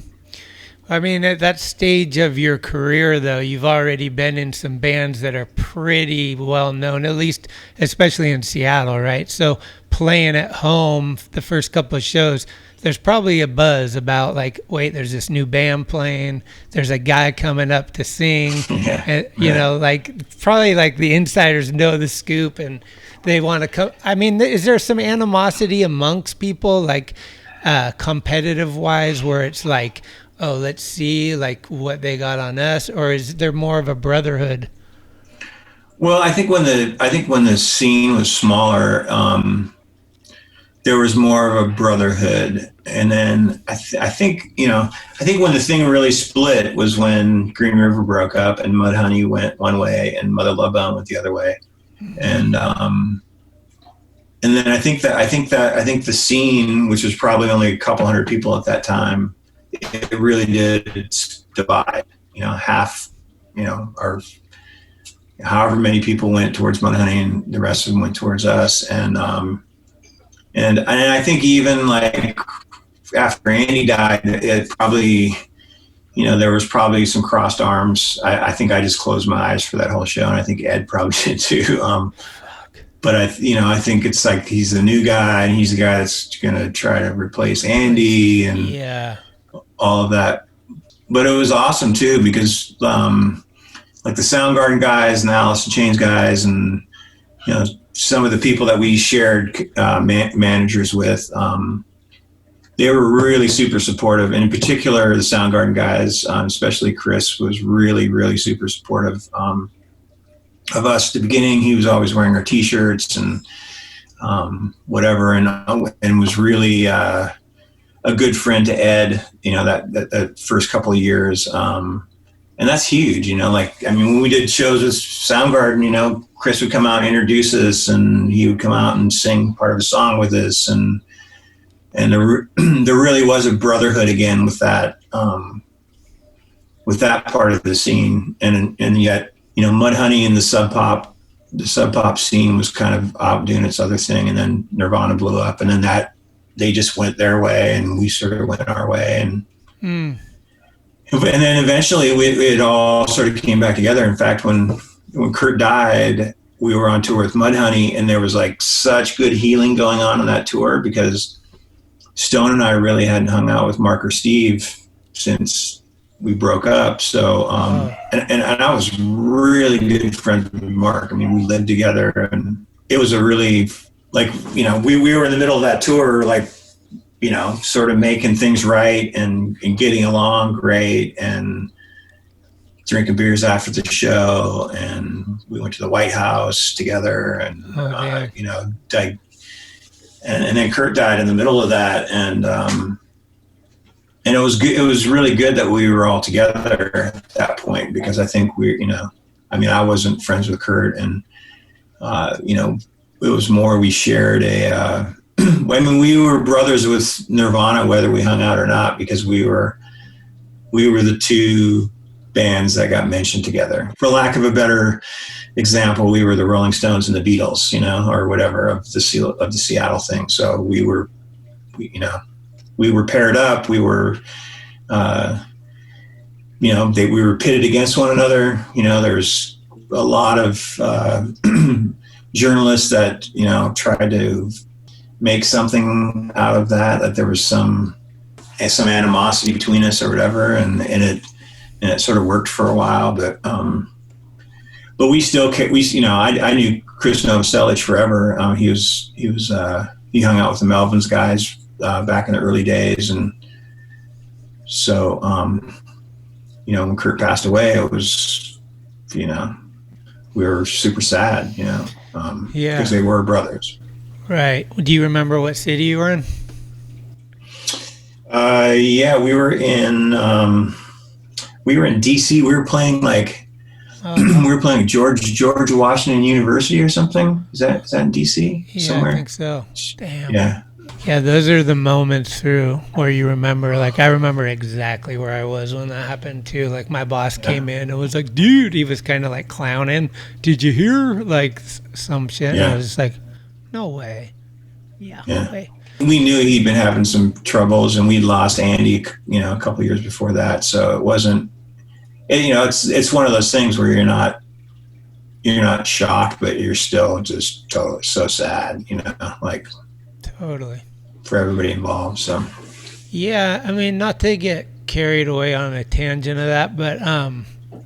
I mean, at that stage of your career, though, you've already been in some bands that are pretty well known, at least, especially in Seattle, right? So playing at home, the first couple of shows, there's probably a buzz about like, wait, there's this new band playing. There's a guy coming up to sing. Yeah, and, like probably like the insiders know the scoop and they want to come. I mean, is there some animosity amongst people, like competitive wise, where it's like, oh, let's see like what they got on us, or is there more of a brotherhood? Well, I think when the scene was smaller, there was more of a brotherhood. And then I think when the thing really split was when Green River broke up and Mudhoney went one way and Mother Love Bone went the other way. And then I think the scene, which was probably only a couple hundred people at that time, it really did divide, half, or however many people went towards Mudhoney and the rest of them went towards us. And I think even like after Andy died, it probably, there was probably some crossed arms. I think I just closed my eyes for that whole show, and I think Ed probably did too. But I think it's like he's the new guy, and he's the guy that's going to try to replace Andy and all of that. But it was awesome too because like the Soundgarden guys and the Alice in Chains guys, and some of the people that we shared managers with, they were really super supportive. And in particular, the Soundgarden guys, especially Chris, was really, really super supportive of us. At the beginning, he was always wearing our T-shirts and whatever, and was really a good friend to Ed, that first couple of years. And that's huge, when we did shows with Soundgarden, Chris would come out and introduce us, and he would come out and sing part of a song with us. And there really was a brotherhood again with that part of the scene. And yet, Mudhoney and the Sub Pop scene was kind of out doing its other thing. And then Nirvana blew up, and then they just went their way, and we sort of went our way. And then eventually it all sort of came back together. In fact, when Kurt died, we were on tour with Mudhoney, and there was like such good healing going on that tour, because Stone and I really hadn't hung out with Mark or Steve since we broke up. So, and I was really good friends with Mark. I mean, we lived together, and it was a really, we were in the middle of that tour, sort of making things right and getting along great, and drinking beers after the show, and we went to the White House together, and and then Kurt died in the middle of that, and it was good. It was really good that we were all together at that point, because I think I wasn't friends with Kurt, and it was more, we shared we were brothers with Nirvana, whether we hung out or not, because we were the two bands that got mentioned together. For lack of a better example, we were the Rolling Stones and the Beatles, or whatever, of the Seattle thing. So we were paired up. We were, we were pitted against one another. There's a lot of journalists that tried to make something out of that there was some animosity between us or whatever, and it sort of worked for a while, but we still, I knew Chris Novoselic forever. He hung out with the Melvins guys back in the early days, and so when Kurt passed away, it was, we were super sad, because they were brothers. Right. Do you remember what city you were in? We were in DC. We were playing we were playing George Washington University or something. Is that in DC? Yeah, somewhere? I think so. Damn. Yeah, those are the moments through where you remember. I remember exactly where I was when that happened too. My boss came in and was like, "Dude," he was kind of clowning. "Did you hear some shit?" Yeah. And I was just like, "No way." Yeah. No way. We knew he'd been having some troubles, and we'd lost Andy, a couple of years before that. So it wasn't, it's one of those things where you're not shocked, but you're still just totally so sad, Totally. For everybody involved. So. Yeah. Not to get carried away on a tangent of that, but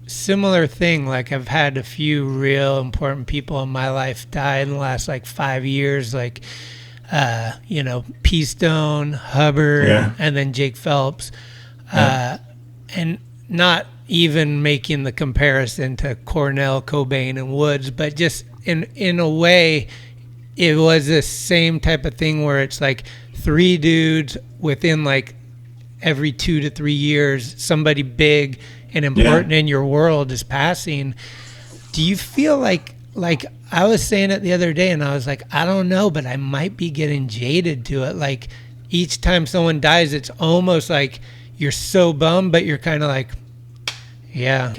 similar thing. I've had a few real important people in my life die in the last 5 years, P. Stone, Hubbard, and then Jake Phelps, and not even making the comparison to Cornell, Cobain, and Woods, but just in a way, it was the same type of thing where it's three dudes within every 2 to 3 years, somebody big and important in your world is passing. Do you feel like I was saying it the other day, and I was like, I don't know, but I might be getting jaded to it. Each time someone dies, it's almost you're so bummed, but you're kind of I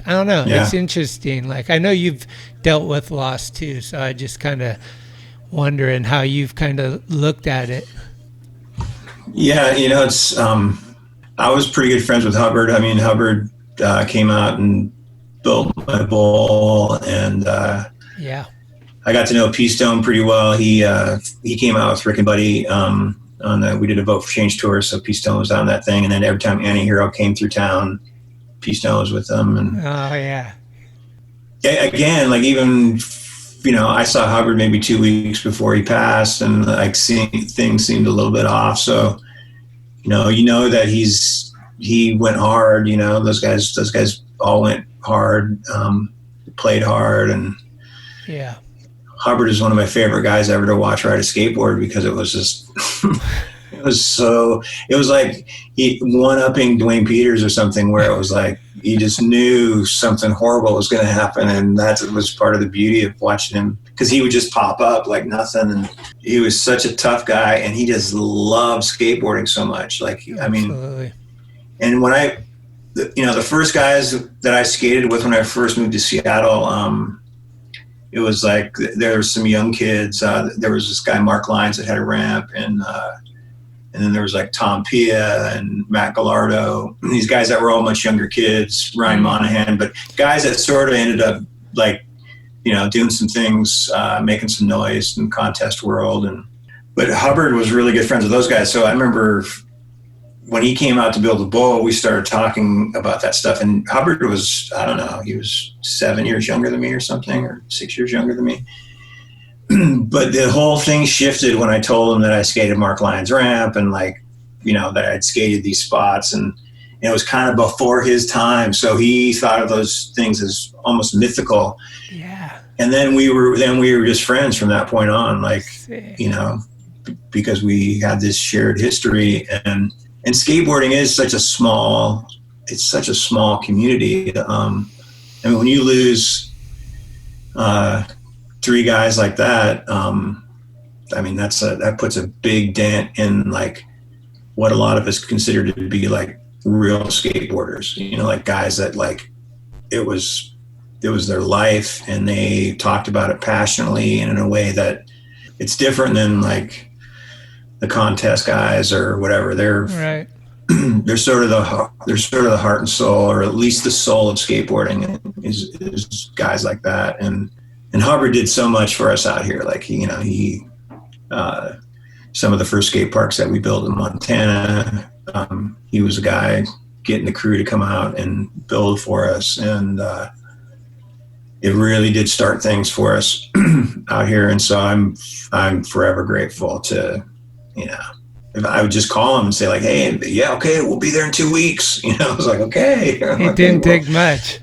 don't know. Yeah. It's interesting. I know you've dealt with loss too, so I just kind of wondering how you've kind of looked at it. Yeah, it's I was pretty good friends with Hubbard. Hubbard came out and built my bowl, and I got to know P. Stone pretty well. He came out with Rick and Buddy we did a Vote for Change tour, so P. Stone was on that thing, and then every time Anti-Hero came through town, P. Stone was with them. And again, even I saw Hubbard maybe 2 weeks before he passed, and things seemed a little bit off. So you know that he went hard. You know, those guys all went hard, played hard, and yeah. Hubbard is one of my favorite guys ever to watch ride a skateboard because it was just it was like he one-upping Dwayne Peters or something, where it was like he just knew something horrible was going to happen, and that was part of the beauty of watching him, because he would just pop up like nothing, and he was such a tough guy, and he just loved skateboarding so much. Like, I mean, Absolutely. And when the first guys that I skated with when I first moved to Seattle, it was like there were some young kids. There was this guy, Mark Lyons, that had a ramp, and then there was like Tom Pia and Matt Gallardo. These guys that were all much younger kids, Ryan Monahan, but guys that sort of ended up like, doing some things, making some noise in contest world. But Hubbard was really good friends with those guys. So I remember when he came out to build the bowl, we started talking about that stuff. And Hubbard was, I don't know, he was 7 years younger than me or something, or 6 years younger than me. But the whole thing shifted when I told him that I skated Mark Lyons ramp, and that I'd skated these spots, and it was kind of before his time. So he thought of those things as almost mythical. Yeah. And then we were just friends from that point on, Sick. because we had this shared history, and skateboarding is such a small community. I mean, when you lose 3 guys like that, I mean, that puts a big dent in like what a lot of us consider to be like real skateboarders, like guys that like it was their life, and they talked about it passionately and in a way that it's different than like the contest guys or whatever. They're right. They're sort of the heart and soul, or at least the soul of skateboarding is guys like that. And Hubbard did so much for us out here. Like he some of the first skate parks that we built in Montana, he was a guy getting the crew to come out and build for us. And it really did start things for us out here. And so I'm forever grateful to, if I would just call him and say like, hey, yeah, okay, we'll be there in 2 weeks. I was like, okay. It didn't take much.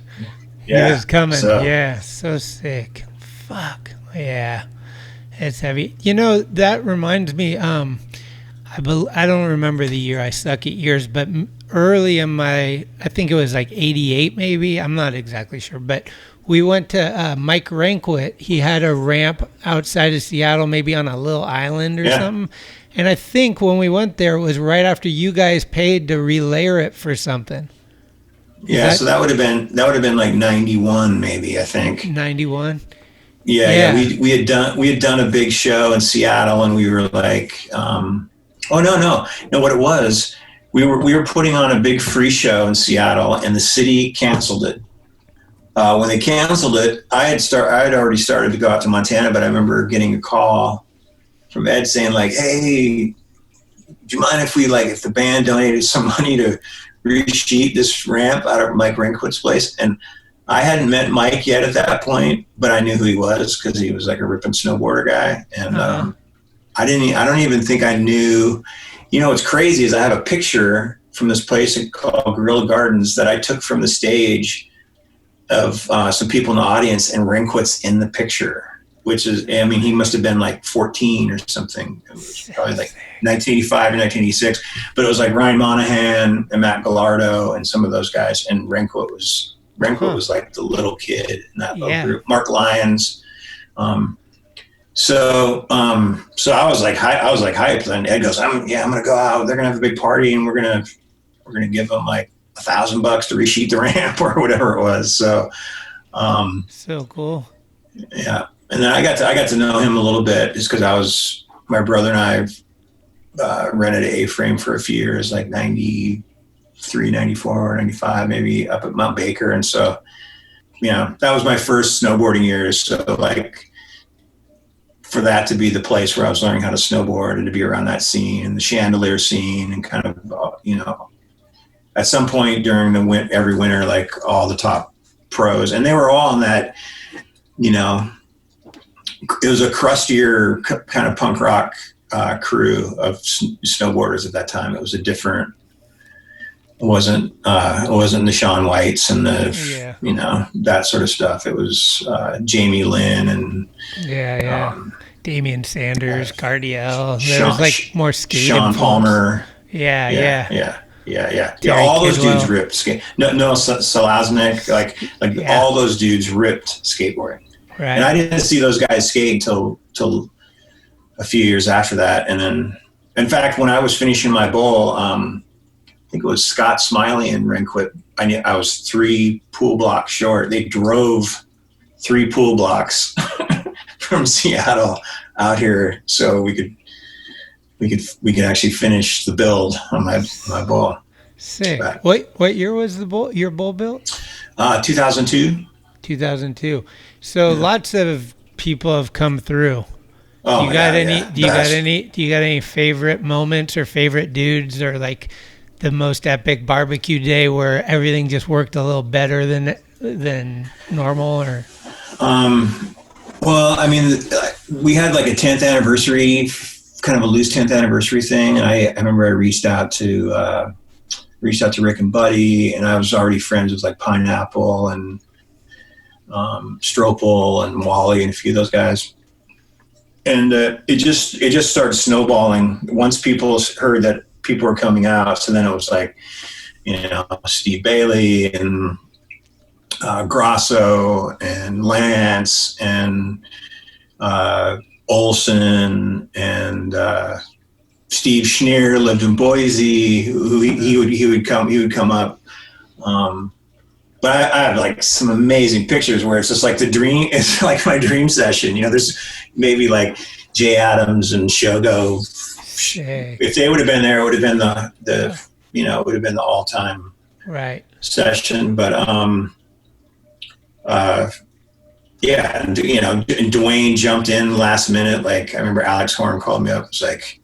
Yeah, he was coming. so. Yeah, so sick. Fuck. Yeah. It's heavy. That reminds me, I don't remember the year. I suck at years, but early in I think it was like 88 maybe. I'm not exactly sure, but we went to Mike Rankwit. He had a ramp outside of Seattle, maybe on a little island or something. And I think when we went there, it was right after you guys paid to relayer it for something. Yeah, so that would have been like 91 maybe, I think. 91. Yeah. We had done a big show in Seattle, and we were like, no, what it was, we were putting on a big free show in Seattle, and the city canceled it. When they canceled it, I had already started to go out to Montana, but I remember getting a call from Ed saying like, hey, do you mind if the band donated some money to resheet this ramp out of Mike Rankwit's place? And I hadn't met Mike yet at that point, but I knew who he was because he was like a ripping snowboarder guy. And I don't even think I knew. What's crazy is I have a picture from this place called Gorilla Gardens that I took from the stage of some people in the audience, and Rankwit's in the picture, which is, I mean, he must have been like 14 or something. It was probably like 1985 or 1986, but it was like Ryan Monahan and Matt Gallardo and some of those guys. And Rankwit was like the little kid in that little group. Mark Lyons. So I was like hyped. And Ed goes, I'm going to go out. They're going to have a big party, and we're going to give them like $1,000 to resheet the ramp or whatever it was. So, so cool. Yeah. And then I got to know him a little bit just because my brother and I rented an A-frame for a few years, like 93, 94, 95, maybe up at Mount Baker. And so, that was my first snowboarding years. So like for that to be the place where I was learning how to snowboard and to be around that scene and the chandelier scene and kind of, at some point during every winter, like all the top pros, and they were all in that, it was a crustier kind of punk rock crew of snowboarders at that time. It was a different. It wasn't the Shaun Whites and that sort of stuff. It was Jamie Lynn and Damian Sanders, Cardiel. There was like more skate. Sean Palmer. Yeah. All those dudes ripped skate. No, Selaznik, like all those dudes ripped skateboarding. Right. And I didn't see those guys skate till a few years after that. And then, in fact, when I was finishing my bowl, I think it was Scott Smiley and Renquit. I was 3 pool blocks short. They drove 3 pool blocks from Seattle out here so we could actually finish the build on my bowl. Sick. What year was your bowl built? 2002. 2002. So lots of people have come through. Do you got any favorite moments or favorite dudes, or like the most epic barbecue day where everything just worked a little better than normal? Or well, I mean, we had like a 10th anniversary, kind of a loose 10th anniversary thing, and I remember I reached out to Rick and Buddy, and I was already friends with like Pineapple and Stropel and Wally and a few of those guys. And it just started snowballing once people heard that people were coming out. So then it was like, Steve Bailey and Grosso and Lance and Olson and Steve Schneer lived in Boise. He would come up. But I have like some amazing pictures where it's just like the dream. It's like my dream session. There's maybe like Jay Adams and Shogo. If they would have been there, it would have been it would have been the all time session. But and Dwayne jumped in last minute. Like I remember Alex Horn called me up. It was like,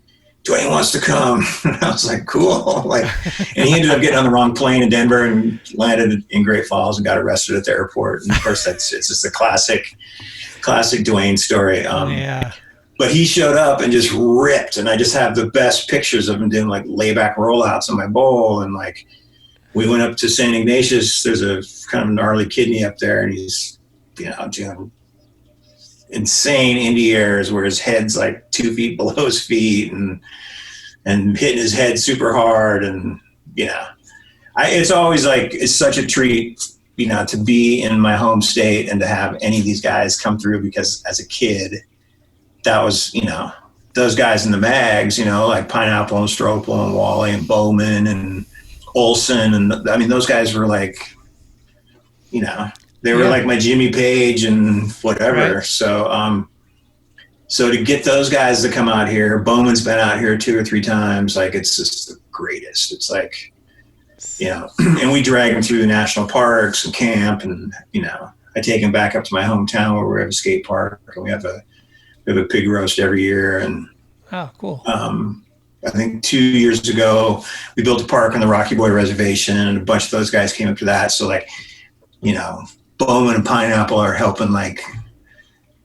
Dwayne wants to come. And I was like, cool. And he ended up getting on the wrong plane in Denver and landed in Great Falls and got arrested at the airport. And of course, it's just a classic Dwayne story. But he showed up and just ripped. And I just have the best pictures of him doing like layback rollouts on my bowl. And like, we went up to St. Ignatius. There's a kind of gnarly kidney up there, and he's, doing insane indie airs where his head's like 2 feet below his feet and hitting his head super hard. And, it's always like, it's such a treat, to be in my home state and to have any of these guys come through, because as a kid, that was, those guys in the mags, like Pineapple and Stropel and Wally and Bowman and Olson. And I mean, those guys were like, they were like my Jimmy Page and whatever. Right. So to get those guys to come out here, Bowman's been out here 2 or 3 times. Like, it's just the greatest. It's like, and we drag them through the national parks and camp, and, I take them back up to my hometown where we have a skate park, and we have a pig roast every year. And, oh, cool. I think 2 years ago, we built a park on the Rocky Boy Reservation, and a bunch of those guys came up to that. So like, Bowman and Pineapple are helping, like,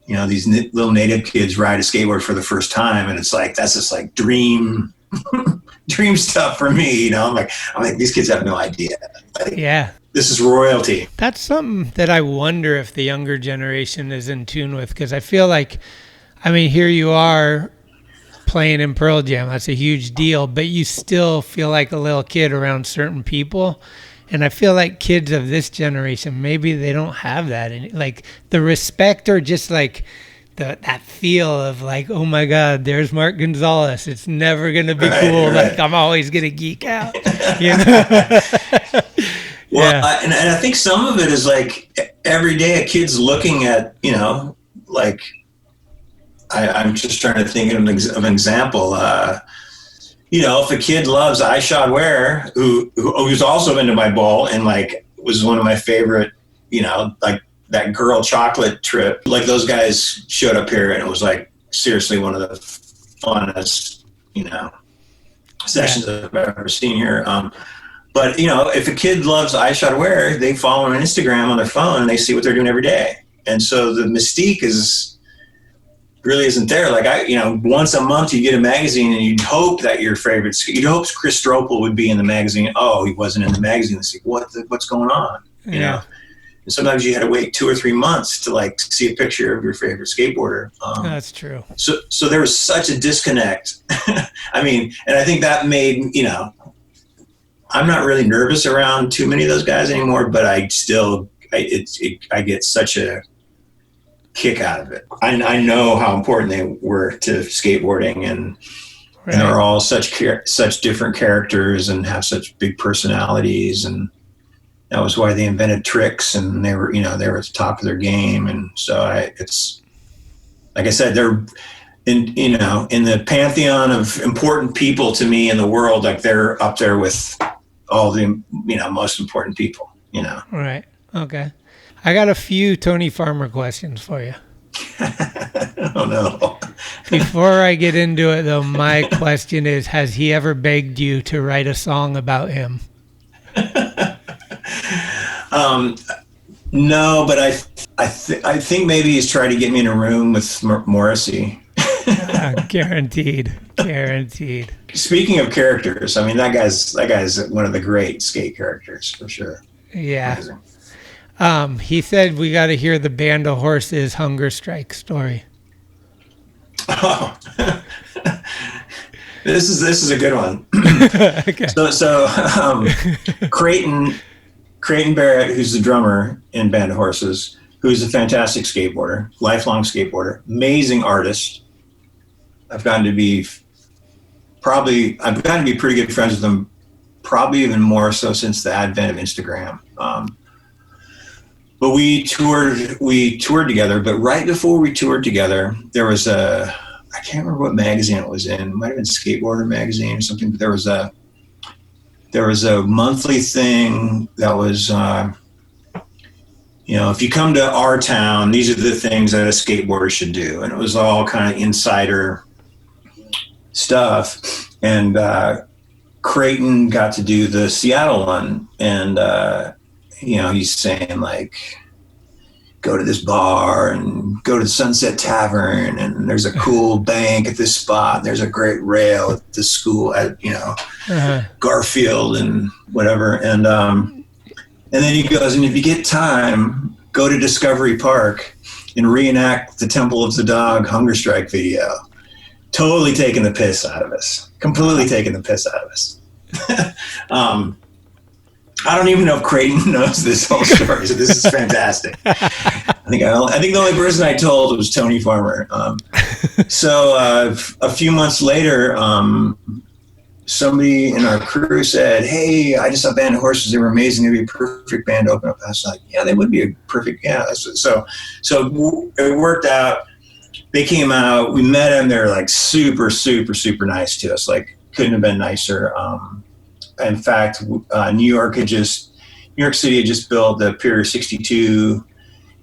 these little native kids ride a skateboard for the first time. And it's like, that's just like dream stuff for me. I'm like, these kids have no idea. Like, this is royalty. That's something that I wonder if the younger generation is in tune with. Cause I feel like, here you are playing in Pearl Jam. That's a huge deal, but you still feel like a little kid around certain people. And I feel like kids of this generation, maybe they don't have that. Like the respect, or just like that feel of like, oh my God, there's Mark Gonzalez. It's never going to be cool. Right. Like I'm always going to geek out. Well, and I think some of it is like every day a kid's looking at, like I'm just trying to think of an example. If a kid loves iShod Ware, who's also into my bowl and like was one of my favorite, like that Girl Chocolate trip, like those guys showed up here and it was like seriously one of the funnest, sessions I've ever seen here. But if a kid loves iShod Ware, they follow on Instagram on their phone and they see what they're doing every day. And so the mystique is, really isn't there. Like once a month you get a magazine, and you'd hope that you'd hope Chris Stropel would be in the magazine. Oh, he wasn't in the magazine. It's like, what's going on? You know? And sometimes you had to wait 2 or 3 months to like see a picture of your favorite skateboarder. That's true. So there was such a disconnect. I mean, and I think that made, I'm not really nervous around too many of those guys anymore, but I get such a kick out of it. I know how important they were to skateboarding, and they're all such different characters and have such big personalities, and that was why they invented tricks, and they were at the top of their game. And so it's like I said, they're in the pantheon of important people to me in the world. Like they're up there with all the most important people. Right. Okay. I got a few Tony Farmer questions for you. Oh no. Before I get into it though, my question is, has he ever begged you to write a song about him? No, but I think maybe he's tried to get me in a room with Morrissey. Guaranteed. Speaking of characters, I mean that guy's one of the great skate characters for sure. Yeah. Amazing. He said we got to hear the Band of Horses hunger strike story. Oh. This is a good one. Okay. So Creighton Barrett, who's the drummer in Band of Horses, who's a fantastic skateboarder, lifelong skateboarder, amazing artist. I've gotten to be pretty good friends with him, probably even more so since the advent of Instagram. But we toured together. But right before we toured together, there was I can't remember what magazine it was in. It might have been Skateboarder magazine or something. But there was a monthly thing that was, if you come to our town, these are the things that a skateboarder should do. And it was all kind of insider stuff. And Creighton got to do the Seattle one. And, he's saying like, go to this bar and go to the Sunset Tavern, and there's a cool bank at this spot. And there's a great rail at the school at, Garfield and whatever. And then he goes, and if you get time, go to Discovery Park and reenact the Temple of the Dog hunger strike video. Totally taking the piss out of us. Completely taking the piss out of us. I don't even know if Creighton knows this whole story, so this is fantastic. I think the only person I told was Tony Farmer. So a few months later, somebody in our crew said, "Hey, I just saw Band of Horses. They were amazing. They'd be a perfect band to open up." I was like, "Yeah, they would be a perfect." Yeah. So it worked out. They came out. We met them. They're like super, super, super nice to us. Like couldn't have been nicer. In fact, New York City had just built the Pier 62,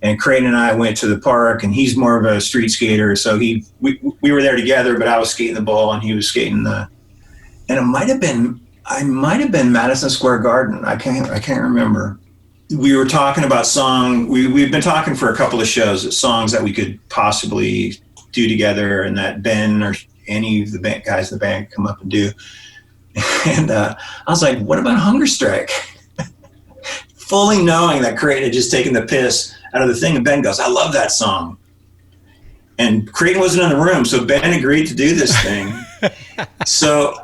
and Creighton and I went to the park, and he's more of a street skater, so we were there together, but I was skating the ball and he was skating and I might have been Madison Square Garden. I can't remember. We were talking about we've been talking for a couple of shows, songs that we could possibly do together, and that Ben or any of the guys in the band come up and do. And I was like, what about Hunger Strike? Fully knowing that Creighton had just taken the piss out of the thing. And Ben goes, I love that song. And Creighton wasn't in the room, so Ben agreed to do this thing. So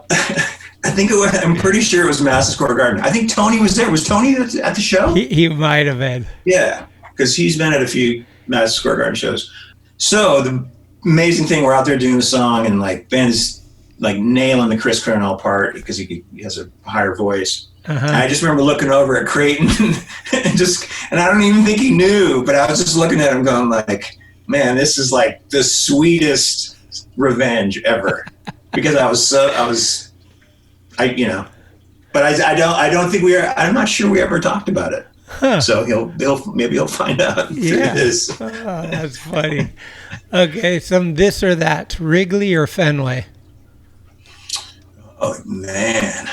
I'm pretty sure it was Madison Square Garden. I think Tony was there. Was Tony at the show? He might have been. Yeah, because he's been at a few Madison Square Garden shows. So the amazing thing, we're out there doing the song, and like Ben's like nailing the Chris Cornell part because he has a higher voice. Uh-huh. I just remember looking over at Creighton and I don't even think he knew, but I was just looking at him going like, man, this is like the sweetest revenge ever. Because I don't think I'm not sure we ever talked about it. Huh. So maybe he'll find out through this. Oh, that's funny. Okay, some this or that, Wrigley or Fenway? Oh man!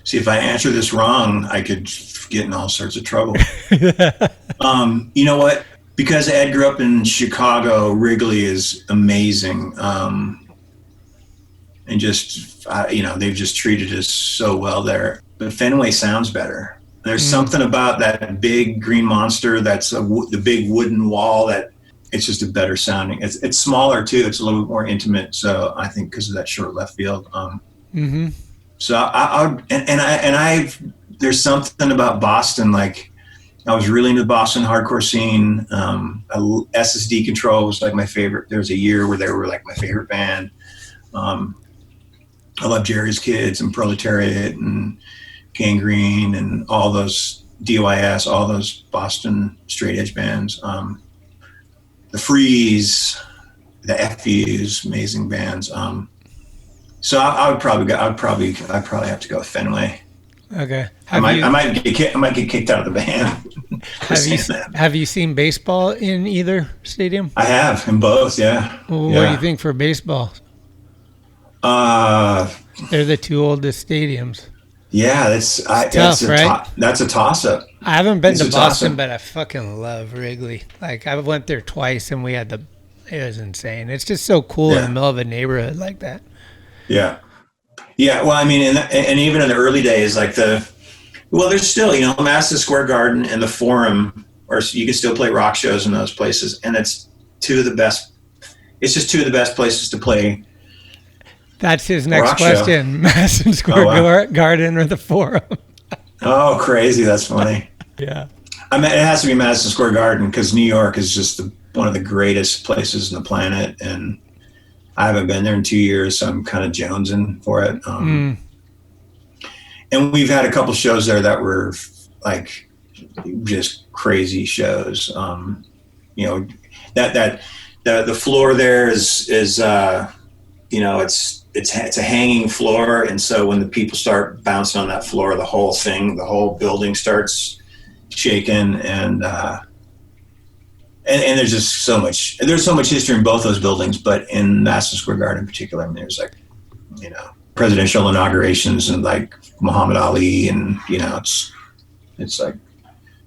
See, if I answer this wrong, I could get in all sorts of trouble. You know what? because Ed grew up in Chicago, Wrigley is amazing. And just, they've just treated us so well there. But Fenway sounds better. There's something about that big green monster that's the big wooden wall that it's just a better sounding. It's smaller too. It's a little bit more intimate. So I think because of that short left field. So there's something about Boston. Like I was really into the Boston hardcore scene. SSD Control was like my favorite. There was a year where they were like my favorite band. I love Jerry's Kids and Proletariat and Gangrene and all those DOIS, all those Boston straight edge bands. The Freeze, the FUs, amazing bands. So I'd probably have to go with Fenway. Okay. I might get kicked out of the band. Have you seen baseball in either stadium? I have in both. Yeah. What do you think for baseball? They're the two oldest stadiums. Yeah, that's tough. That's a toss-up. I haven't been to Boston, but I fucking love Wrigley. Like I went there twice, and it was insane. It's just so cool in the middle of a neighborhood like that. Yeah. Well, I mean, and even in the early days, like there's still, Madison Square Garden and the Forum, or you can still play rock shows in those places, and it's two of the best. It's just two of the best places to play. That's his next question. Madison Square Garden or the Forum? Oh, crazy. That's funny. Yeah. I mean, it has to be Madison Square Garden because New York is just one of the greatest places on the planet. And I haven't been there in 2 years, so I'm kind of jonesing for it. And we've had a couple shows there that were like just crazy shows. The floor there is it's a hanging floor, and so when the people start bouncing on that floor, the whole building starts shaking, and there's just so much history in both those buildings, but in Madison Square Garden in particular, I mean, there's like, presidential inaugurations and like Muhammad Ali, and it's like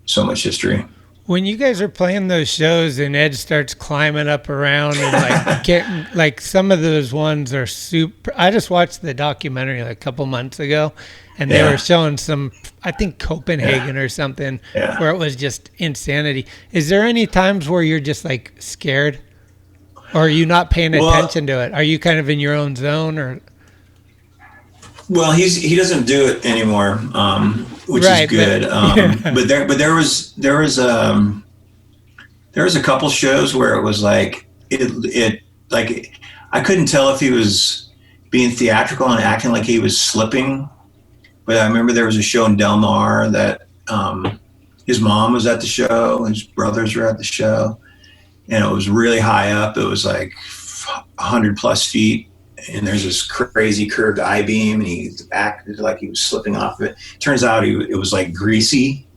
so much history. When you guys are playing those shows and Ed starts climbing up around and like getting like some of those ones are super. I just watched the documentary like a couple months ago, and they were showing some, I think Copenhagen or something, where it was just insanity. Is there any times where you're just like scared, or are you not paying attention to it? Are you kind of in your own zone, or? Well, he doesn't do it anymore, which is good. But there was a couple shows where it was like it like I couldn't tell if he was being theatrical and acting like he was slipping. But I remember there was a show in Del Mar that his mom was at the show, his brothers were at the show, and it was really high up. It was like 100+ feet. And there's this crazy curved I-beam, and he acted like he was slipping off of it. Turns out it was like greasy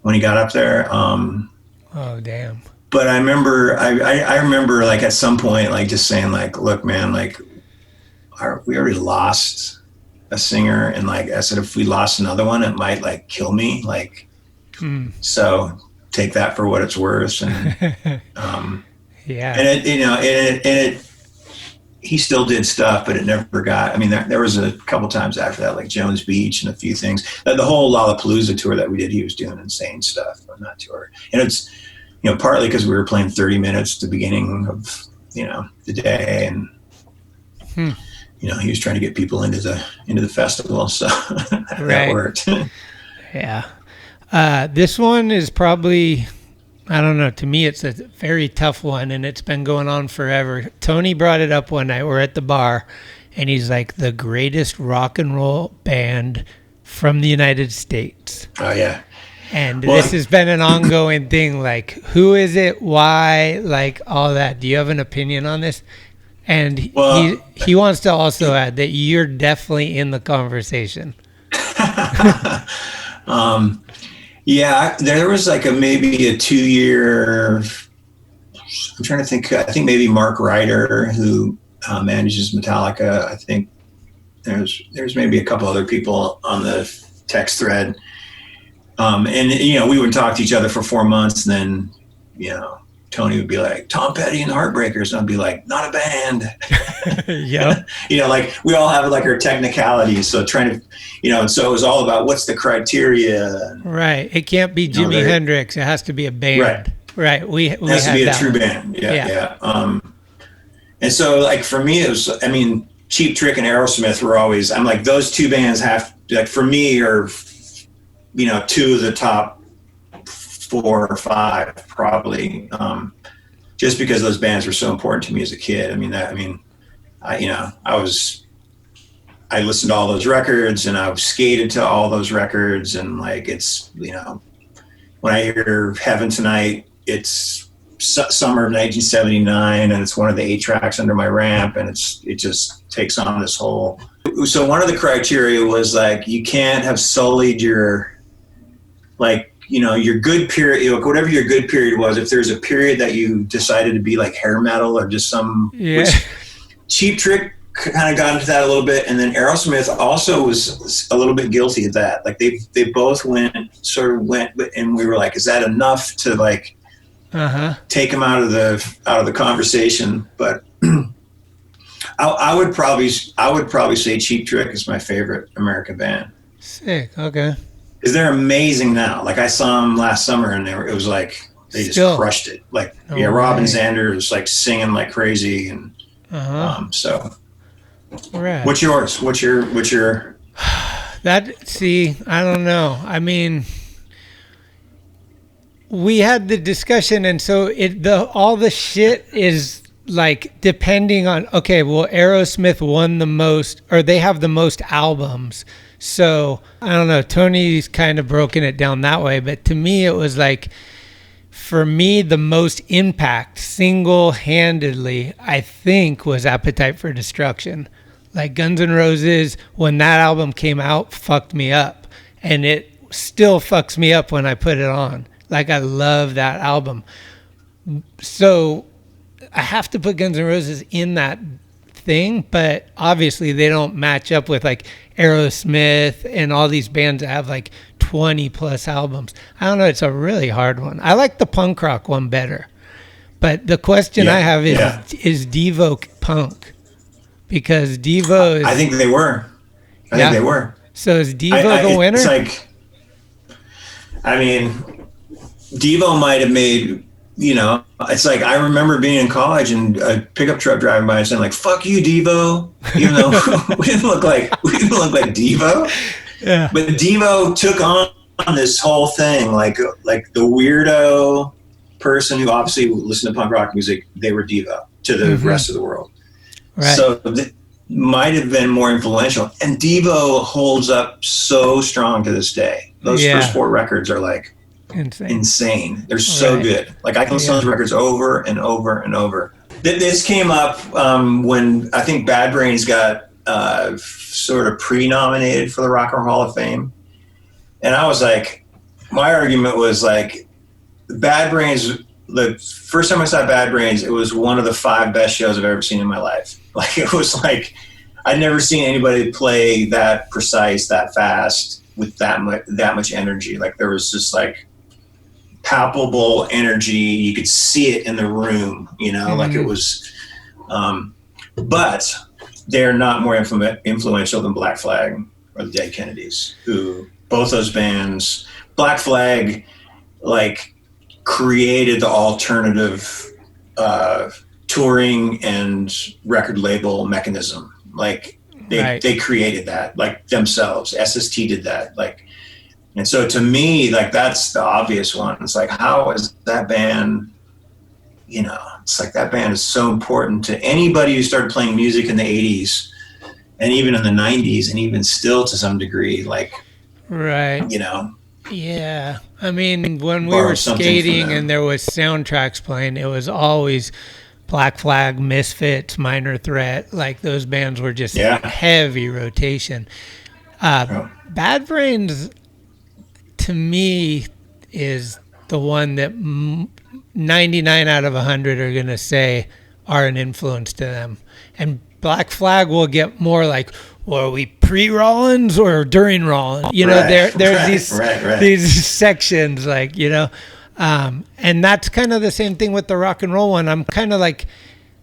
when he got up there. Oh, damn. But I remember like at some point, like just saying like, look, man, like we already lost a singer. And like, I said, if we lost another one, it might like kill me. Like, so take that for what it's worth. And, he still did stuff, but it never got, I mean, there was a couple times after that, like Jones Beach and a few things. The whole Lollapalooza tour that we did, he was doing insane stuff on that tour. And it's, partly because we were playing 30 minutes at the beginning of, the day. And, he was trying to get people into the festival. So that worked. Yeah. This one is probably, I don't know. To me, it's a very tough one, and it's been going on forever. Tony brought it up one night. We're at the bar, and he's like, the greatest rock and roll band from the United States. Oh, yeah. And this has been an ongoing thing. Like, who is it? Why? Like, all that. Do you have an opinion on this? And he wants to also add that you're definitely in the conversation. Yeah, there was like maybe a 2-year, I'm trying to think, I think maybe Mark Ryder, who manages Metallica. I think there's maybe a couple other people on the text thread. And, we would talk to each other for 4 months, and then Tony would be like, Tom Petty and the Heartbreakers. And I'd be like, not a band. Yeah. Like we all have like our technicalities. So trying to, and so it was all about what's the criteria. Right. It can't be Jimi Hendrix. It has to be a band. Right. We it has to be a true one. band. Yeah. And so like for me, it was, Cheap Trick and Aerosmith were always, I'm like, those two bands have, like for me are, two of the top 4 or 5 probably, just because those bands were so important to me as a kid. I listened to all those records and I've skated to all those records, and like it's, when I hear Heaven Tonight, it's summer of 1979 and it's one of the 8 tracks under my ramp, and it just takes on this whole. So one of the criteria was like, you can't have sullied your, like, your good period, whatever your good period was. If there's a period that you decided to be like hair metal or just which Cheap Trick kind of got into that a little bit. And then Aerosmith also was a little bit guilty of that. Like they both went, and we were like, is that enough to like take them out of the conversation? But I would probably say Cheap Trick is my favorite American band. Sick. Okay. Because they're amazing now. Like I saw them last summer, and it was like they just crushed it. Like Robin Zander was like singing like crazy, and so. Right. What's yours? What's your? I don't know. We had the discussion, and so all the shit is like depending on. Okay, well, Aerosmith won the most, or they have the most albums. So I don't know, Tony's kind of broken it down that way, but to me it was like, for me the most impact single-handedly I think was Appetite for Destruction. Like Guns N' Roses, when that album came out, fucked me up, and it still fucks me up when I put it on. Like I love that album, so I have to put Guns N' Roses in that thing, but obviously they don't match up with like Aerosmith and all these bands that have like 20 plus albums. I don't know, it's a really hard one. I like the punk rock one better, but the question I have is Devo punk? Because Devo is, I think they were. I think they were. So is Devo the winner? It's like, Devo might have made, it's like I remember being in college and a pickup truck driving by and saying like, "Fuck you, Devo," even though we didn't look like Devo. Yeah. But Devo took on this whole thing, like the weirdo person who obviously listened to punk rock music. They were Devo to the rest of the world. Right. So it might have been more influential. And Devo holds up so strong to this day. Those first 4 records are like insane. They're so good. Like I can listen to those records over and over and over. This came up when I think Bad Brains got sort of pre-nominated for the Rock and Roll Hall of Fame. And I was like, my argument was like, Bad Brains, the first time I saw Bad Brains, it was one of the 5 best shows I've ever seen in my life. Like it was like, I'd never seen anybody play that precise, that fast, with that much energy. Like there was just like palpable energy. You could see it in the room, like it was, but they're not more influential than Black Flag or the Dead Kennedys, who both those bands, Black Flag, like created the alternative touring and record label mechanism. Like they created that, like themselves. SST did that, like. And so to me, like that's the obvious one. It's like, how is that band, it's like that band is so important to anybody who started playing music in the 80s and even in the 90s and even still to some degree, like, Yeah. When we were skating and there was soundtracks playing, it was always Black Flag, Misfits, Minor Threat. Like those bands were just heavy rotation. Bad Brains, to me, is the one that 99 out of 100 are going to say are an influence to them. And Black Flag will get more like, well, are we pre-Rollins or during Rollins? There's these sections, like, And that's kind of the same thing with the rock and roll one. I'm kind of like,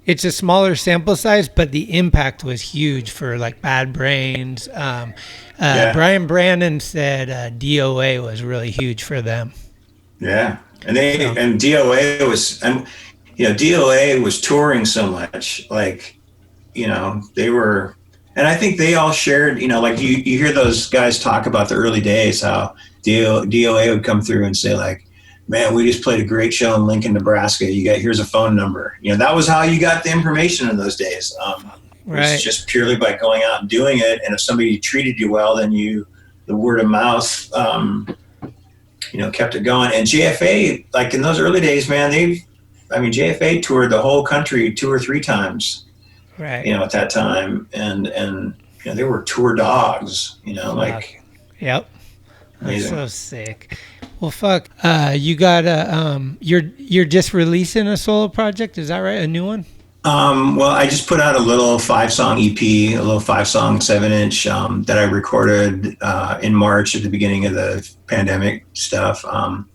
it's a smaller sample size, but the impact was huge for like Bad Brains. Brian Brandon said DOA was really huge for them. Yeah, and DOA was, and DOA was touring so much, like, they were, and I think they all shared, like you hear those guys talk about the early days, how DOA would come through and say like, man, we just played a great show in Lincoln, Nebraska. Here's a phone number. That was how you got the information in those days. Right. It's just purely by going out and doing it. And if somebody treated you well, then the word of mouth, kept it going. And JFA, like in those early days, man, JFA toured the whole country 2 or 3 times, right? At that time, and they were tour dogs, like. Yep. Amazing. That's so sick. Well, fuck. You got you're just releasing a solo project, is that right? A new one? Well, I just put out a little 5-song EP, a little 5-song 7-inch that I recorded in March at the beginning of the pandemic stuff. And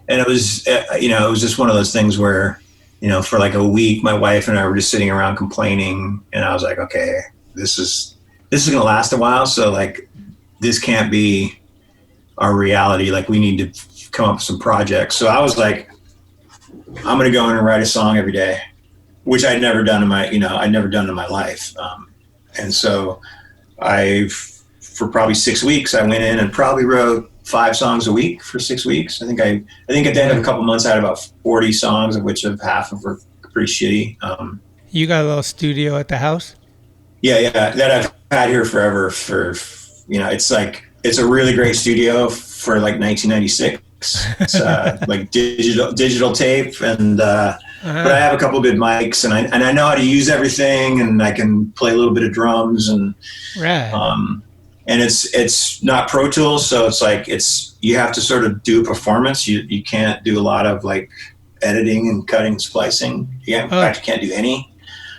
it was, it was just one of those things where, for like a week, my wife and I were just sitting around complaining, and I was like, okay, this is going to last a while. So like, this can't be our reality. Like, we need to come up with some projects. So I was like, I'm going to go in and write a song every day, which I'd never done in my life. And so for probably 6 weeks, I went in and probably wrote 5 songs a week for 6 weeks. I think at the end of a couple months, I had about 40 songs, of which half of were pretty shitty. You got a little studio at the house? Yeah, that I've had here forever. It's a really great studio for like 1996. It's like digital tape, and but I have a couple good mics, and I know how to use everything, and I can play a little bit of drums, and and it's not Pro Tools, so it's like you have to sort of do a performance. You can't do a lot of like editing and cutting and splicing. In fact, you can't do any.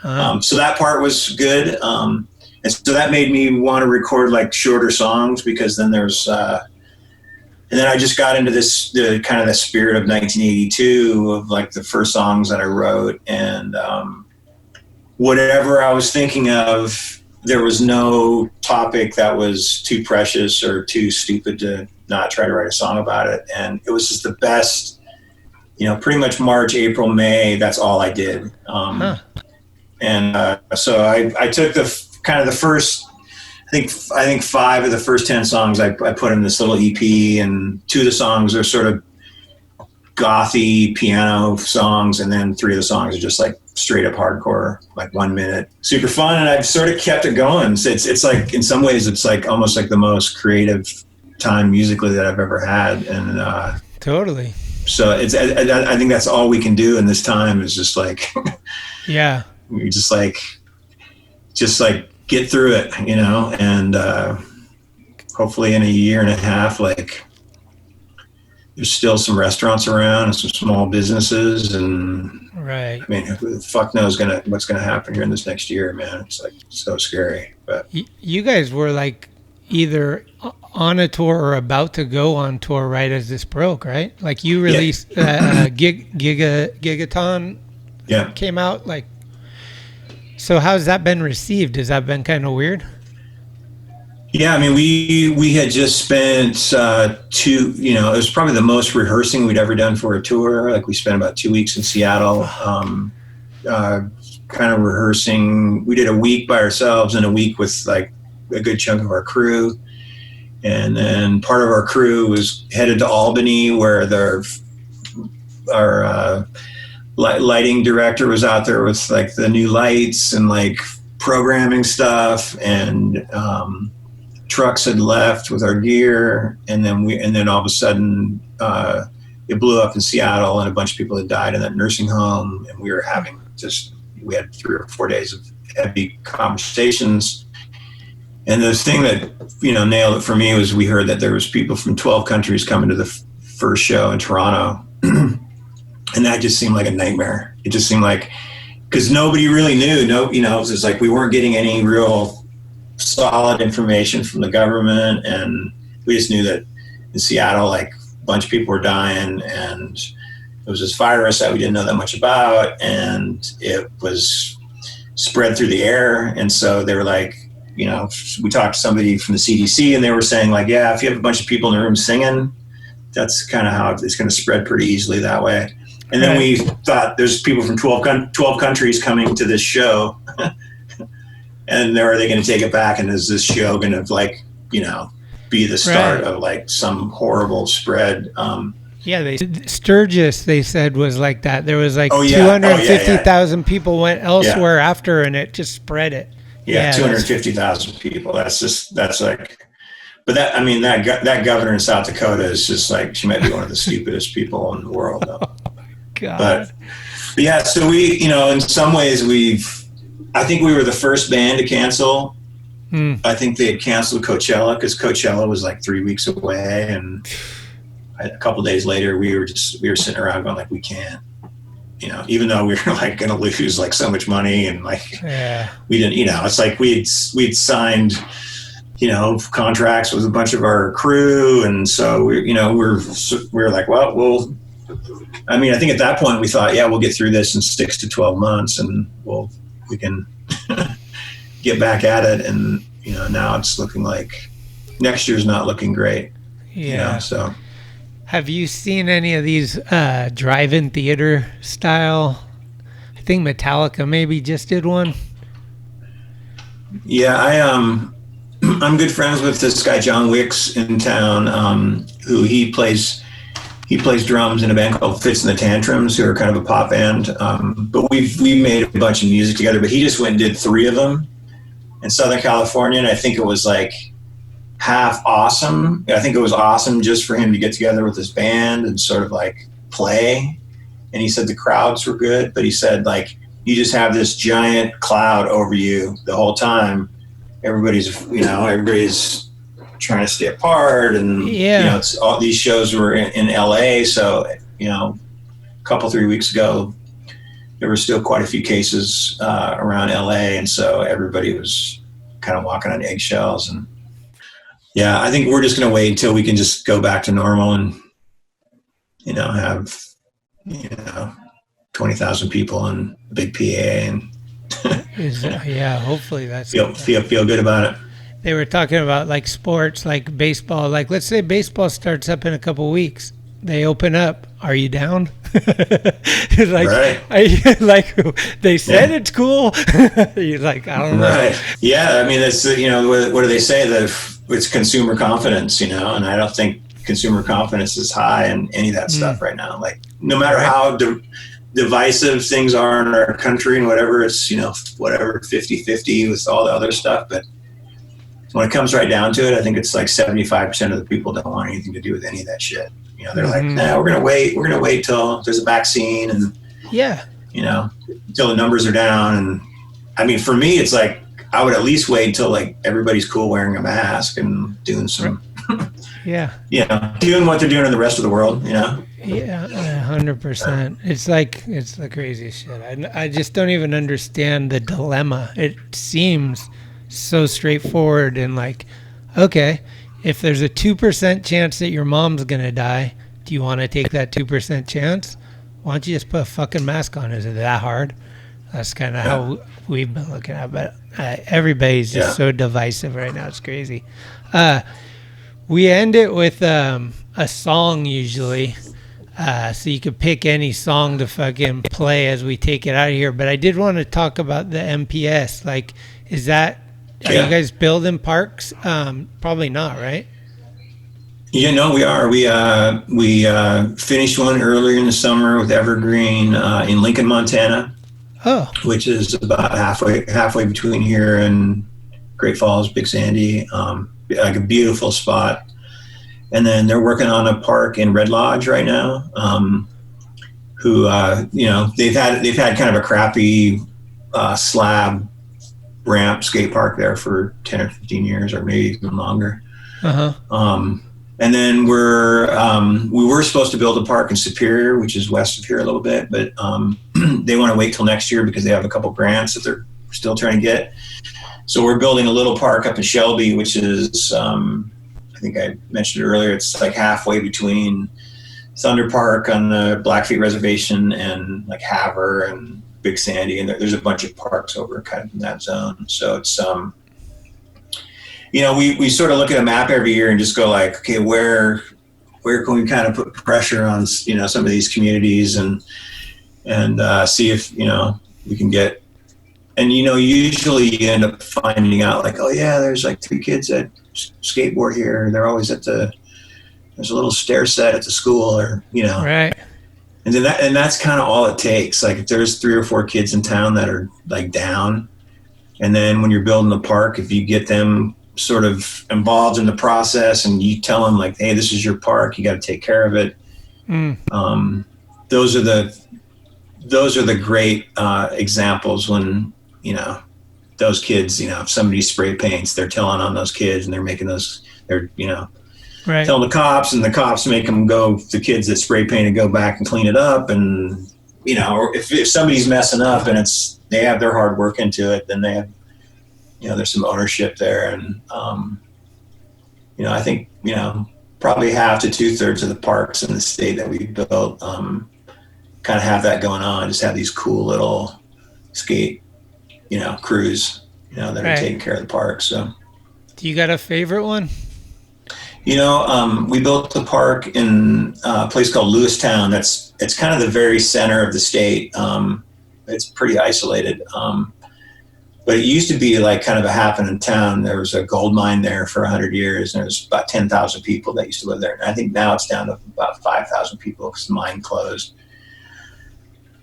So that part was good. And so that made me want to record like shorter songs, because then there's, and then I just got into the kind of the spirit of 1982 of like the first songs that I wrote, and whatever I was thinking of, there was no topic that was too precious or too stupid to not try to write a song about it. And it was just the best, pretty much March, April, May, that's all I did. And so I took the first, I think 5 of the first 10 songs I put in this little EP, and 2 of the songs are sort of gothy piano songs, and then 3 of the songs are just like straight up hardcore, like 1 minute, super fun. And I've sort of kept it going. So it's like, in some ways, it's like almost like the most creative time musically that I've ever had. And totally. So I think that's all we can do in this time, is just like, yeah, we just like get through it, and hopefully in a year and a half, like, there's still some restaurants around and some small businesses, and right. I mean, who the fuck knows what's gonna happen here in this next year, man? It's like so scary. But you guys were like either on a tour or about to go on tour right as this broke, right? Like, you released Gigaton, came out, like. So how's that been received? Has that been kind of weird? Yeah, I mean, we had just spent 2, it was probably the most rehearsing we'd ever done for a tour. Like, we spent about 2 weeks in Seattle, kind of rehearsing. We did a week by ourselves and a week with like a good chunk of our crew. And then part of our crew was headed to Albany, where our lighting director was out there with like the new lights and like programming stuff, and trucks had left with our gear, and then all of a sudden it blew up in Seattle, and a bunch of people had died in that nursing home, and we had 3 or 4 days of heavy conversations. And the thing that nailed it for me was we heard that there was people from 12 countries coming to the first show in Toronto. And that just seemed like a nightmare. It just seemed like, because nobody really knew. It was just like we weren't getting any real solid information from the government, and we just knew that in Seattle, like, a bunch of people were dying, and was this virus that we didn't know that much about, and it was spread through the air. And so they were like, you know, we talked to somebody from the CDC, and they were saying like, yeah, if you have a bunch of people in the room singing, that's kind of how it's going to spread pretty easily that way. And then we thought there's people from 12 countries coming to this show, and are they going to take it back? And is this show going to, like, you know, be the start of like some horrible spread? Yeah, Sturgis, they said, was like that. There was like 250,000 people went elsewhere after, and it just spread it. Yeah, 250,000 people. That's like, but that, I mean, that governor in South Dakota is just like, she might be one of the stupidest people in the world, though. Oh my God. But yeah, so we, you know, in some ways I think we were the first band to cancel. I think they had canceled Coachella because Coachella was like 3 weeks away, and a couple of days later we were sitting around going like, we can't, you know, even though we were like going to lose like so much money, and like we didn't, you know, it's like we'd signed, you know, contracts with a bunch of our crew, and so we're like, well, I mean, I think at that point we thought, yeah, we'll get through this in 6 to 12 months, and we can get back at it. And you know, now it's looking like next year's not looking great. Yeah. You know, so. Have you seen any of these drive-in theater style? I think Metallica maybe just did one. Yeah, I'm good friends with this guy John Wicks in town, who he plays drums in a band called Fits and the Tantrums, who are kind of a pop band. But we made a bunch of music together. But he just went and did 3 of them in Southern California, and I think it was like half awesome. I think it was awesome just for him to get together with his band and sort of like play. And he said the crowds were good, but he said like you just have this giant cloud over you the whole time. Everybody's trying to stay apart, and you know, it's all these shows were in LA. So, you know, a couple 3 weeks ago, there were still quite a few cases around LA, and so everybody was kind of walking on eggshells. And yeah, I think we're just going to wait until we can just go back to normal and, you know, have, you know, 20,000 people and a big PA, and hopefully that's feel good about it. They were talking about like sports, like baseball. Like, let's say baseball starts up in a couple weeks. They open up. Are you down? Like they said it's cool. You're like, I don't know. Right. Yeah. I mean, that's, you know, what do they say? That it's consumer confidence, you know, and I don't think consumer confidence is high in any of that stuff right now. Like, no matter how divisive things are in our country and whatever, it's, you know, whatever, 50-50 with all the other stuff. But when it comes right down to it, I think it's like 75% of the people don't want anything to do with any of that shit. You know, they're like, nah, we're going to wait till there's a vaccine, and, you know, until the numbers are down. And I mean, for me, it's like, I would at least wait until like everybody's cool wearing a mask and doing some, you know, doing what they're doing in the rest of the world, you know? Yeah, 100%. It's like, it's the craziest shit. I just don't even understand the dilemma. It seems so straightforward, and like, okay, if there's a 2% chance that your mom's gonna die, do you want to take that 2% chance? Why don't you just put a fucking mask on? Is it that hard? That's kind of how we've been looking at it. But everybody's just so divisive right now. It's crazy. We end it with a song usually, so you could pick any song to fucking play as we take it out of here. But I did want to talk about the MPS. Like, is that, are you guys building parks? Probably not, right? Yeah, no, we are. We finished one earlier in the summer with Evergreen in Lincoln, Montana. Oh, which is about halfway between here and Great Falls, Big Sandy. Like a beautiful spot. And then they're working on a park in Red Lodge right now. Who you know, they've had kind of a crappy slab ramp skate park there for 10 or 15 years, or maybe even longer. And then we were supposed to build a park in Superior, which is west of here a little bit, but they want to wait till next year because they have a couple grants that they're still trying to get. So we're building a little park up in Shelby, which is, I think I mentioned it earlier, it's like halfway between Thunder Park on the Blackfeet Reservation, and like Havre and Big Sandy, and there's a bunch of parks over kind of in that zone. So it's we sort of look at a map every year and just go like, okay, where can we kind of put pressure on some of these communities and see if we can get. And usually you end up finding out like, oh yeah, there's like 3 kids that skateboard here. They're always there's a little stair set at the school, or Right. And then that's kind of all it takes. Like if there's 3 or 4 kids in town that are like down, and then when you're building the park, if you get them sort of involved in the process and you tell them like, hey, this is your park, you got to take care of it. Those are the great examples when those kids, if somebody spray paints, they're telling on those kids, and they're making right. telling the cops, and the cops make them go, the kids that spray painted go back and clean it up. And or if somebody's messing up and they have their hard work into it, then they have there's some ownership there. And I think probably half to 2/3 of the parks in the state that we built kind of have that going on. Just have these cool little skate crews that are taking care of the park. So do you got a favorite one? We built the park in a place called Lewistown. It's kind of the very center of the state. It's pretty isolated. But it used to be like kind of a happening town. There was a gold mine there for 100 years, and there was about 10,000 people that used to live there. And I think now it's down to about 5,000 people because the mine closed.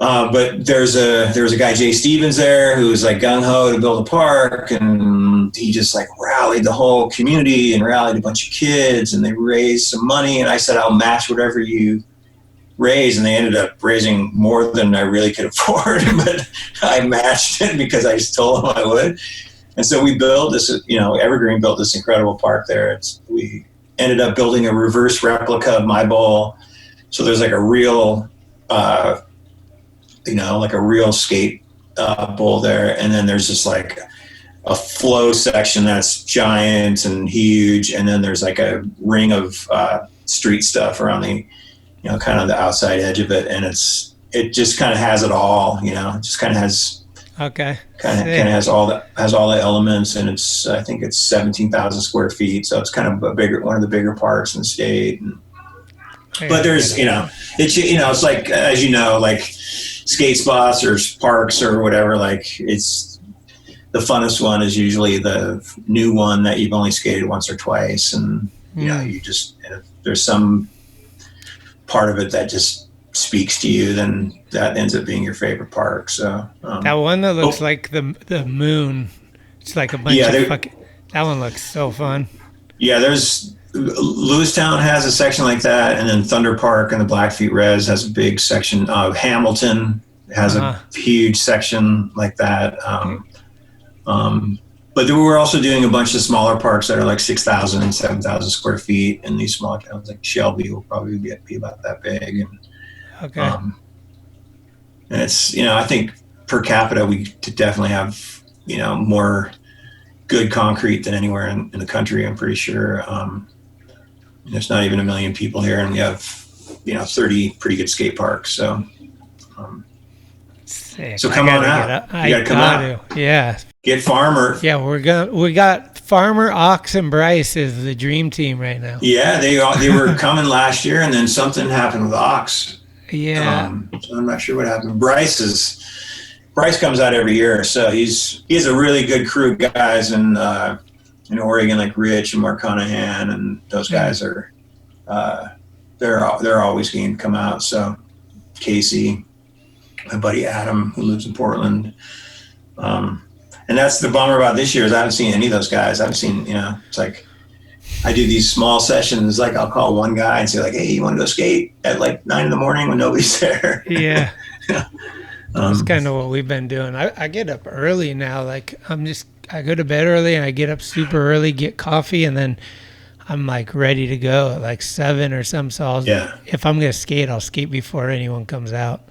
But there was a guy, Jay Stevens, there who was like gung-ho to build a park, and he just like rallied the whole community and rallied a bunch of kids, and they raised some money, and I said, I'll match whatever you raise, and they ended up raising more than I really could afford, but I matched it because I just told them I would. And so we built this, Evergreen built this incredible park there. We ended up building a reverse replica of my bowl. So there's like a real like a real skate bowl there. And then there's just like a flow section that's giant and huge. And then there's like a ring of street stuff around the, kind of the outside edge of it. And it just kind of has it all, it just kind of has, okay, kind of has all the elements. And I think it's 17,000 square feet. So it's kind of one of the bigger parks in the state. But there's, it's like, as like skate spots or parks or whatever, like it's the funnest one is usually the new one that you've only skated once or twice. And, you just, if there's some part of it that just speaks to you, then that ends up being your favorite park. So that one that looks like the moon, it's like a bunch of fucking, that one looks so fun. Yeah, there's Lewistown has a section like that, and then Thunder Park and the Blackfeet Res has a big section. Hamilton has a huge section like that. But we're also doing a bunch of smaller parks that are like 6,000 and 7,000 square feet, and these small towns like Shelby will probably be about that big. And, and it's, I think per capita we definitely have, more good concrete than anywhere in the country, I'm pretty sure. There's not even 1 million people here, and we have, 30 pretty good skate parks. So, so come on out. You gotta come out. Yeah. Get Farmer. Yeah, we got Farmer, Ox, and Bryce is the dream team right now. Yeah, they were coming last year, and then something happened with Ox. Yeah. So I'm not sure what happened. Bryce comes out every year, so he has a really good crew of guys in Oregon, like Rich and Mark Conahan, and those guys are they're always game to come out. So Casey, my buddy Adam, who lives in Portland. And that's the bummer about this year is I haven't seen any of those guys. I haven't seen, it's like I do these small sessions. Like I'll call one guy and say like, hey, you want to go skate at like 9 a.m. when nobody's there? Yeah. That's kind of what we've been doing. I get up early now. Like I go to bed early and I get up super early, get coffee, and then I'm like ready to go at like 7 or something. So if I'm going to skate, I'll skate before anyone comes out.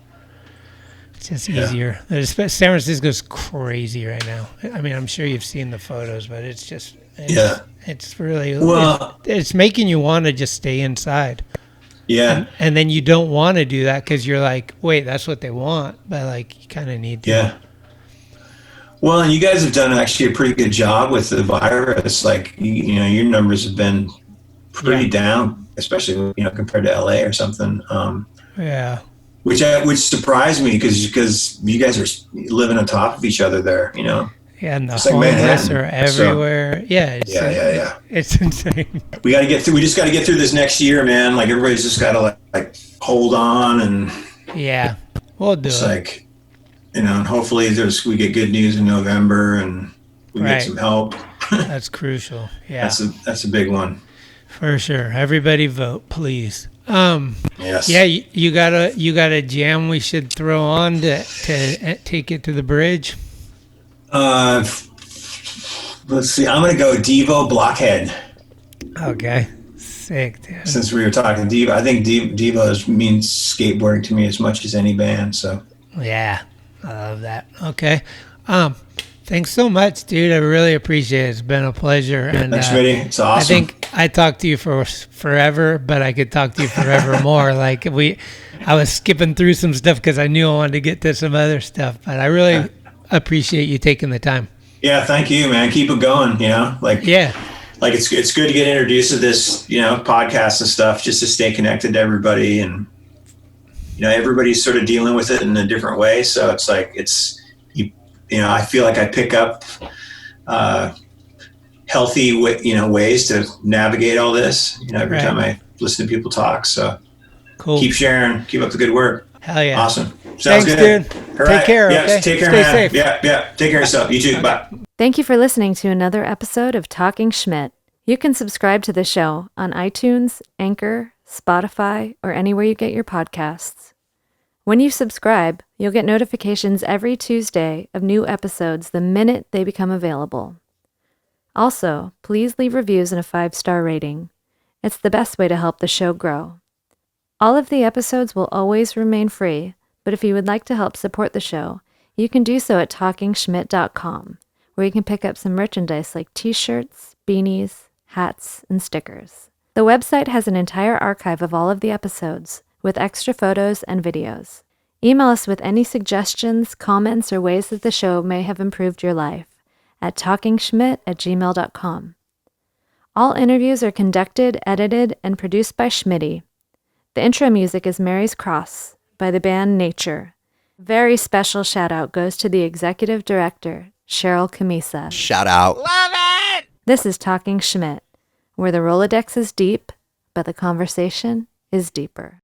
It's just easier. San Francisco's crazy right now. I mean, I'm sure you've seen the photos, but it's really, it's making you want to just stay inside. Yeah. And then you don't want to do that because you're like, wait, that's what they want. But like, you kind of need to. Yeah. Well, and you guys have done actually a pretty good job with the virus. Like, you know, your numbers have been pretty down, especially, you know, compared to LA or something. Yeah. Which surprised me because you guys are living on top of each other there, you know. Yeah, and the It's like homeless are Manhattan, so- everywhere. Yeah, it's insane. We got to get through. We just got to get through this next year, man. Like everybody's just got to like hold on, and Yeah, we'll do it's it. like, you know, and hopefully we get good news in November and we Right. get some help. That's crucial. Yeah, That's a big one. for sure. Everybody vote, please. Yes. Yeah, you got a jam we should throw on to take it to the bridge. Let's see. I'm gonna go Devo Blockhead. Okay, sick, dude. Since we were talking Devo, I think Devo means skateboarding to me as much as any band. So Yeah, I love that. Okay, thanks so much, dude. I really appreciate it. It's been a pleasure. And thanks, Schmitty. It's awesome. I think I talked to you for forever, but I could talk to you forever more. Like I was skipping through some stuff because I knew I wanted to get to some other stuff. But I really appreciate you taking the time. Yeah, thank you, man. Keep it going. You know, like it's good to get introduced to this, you know, podcast and stuff, just to stay connected to everybody, and you know, everybody's sort of dealing with it in a different way. So it's like you know, I feel like I pick up healthy ways to navigate all this. You know, every time I listen to people talk. So cool. Keep sharing. Keep up the good work. Hell yeah. Awesome. Sounds Thanks, good. dude. All Take right. care. Yes, Okay. take care, Stay man. safe. Yeah. Take care of yourself. You too. Bye. Thank you for listening to another episode of Talking Schmit. You can subscribe to the show on iTunes, Anchor, Spotify, or anywhere you get your podcasts. When you subscribe, you'll get notifications every Tuesday of new episodes the minute they become available. Also, please leave reviews and a 5-star rating. It's the best way to help the show grow. All of the episodes will always remain free, but if you would like to help support the show, you can do so at TalkinSchmit.com, where you can pick up some merchandise like t-shirts, beanies, hats, and stickers. The website has an entire archive of all of the episodes, with extra photos and videos. Email us with any suggestions, comments, or ways that the show may have improved your life at talkingschmit@gmail.com. All interviews are conducted, edited, and produced by Schmitty. The intro music is Mary's Cross by the band Nature. Very special shout out goes to the executive director, Sharal Camisa. Shout out. Love it! This is Talking Schmit, where the Rolodex is deep, but the conversation is deeper.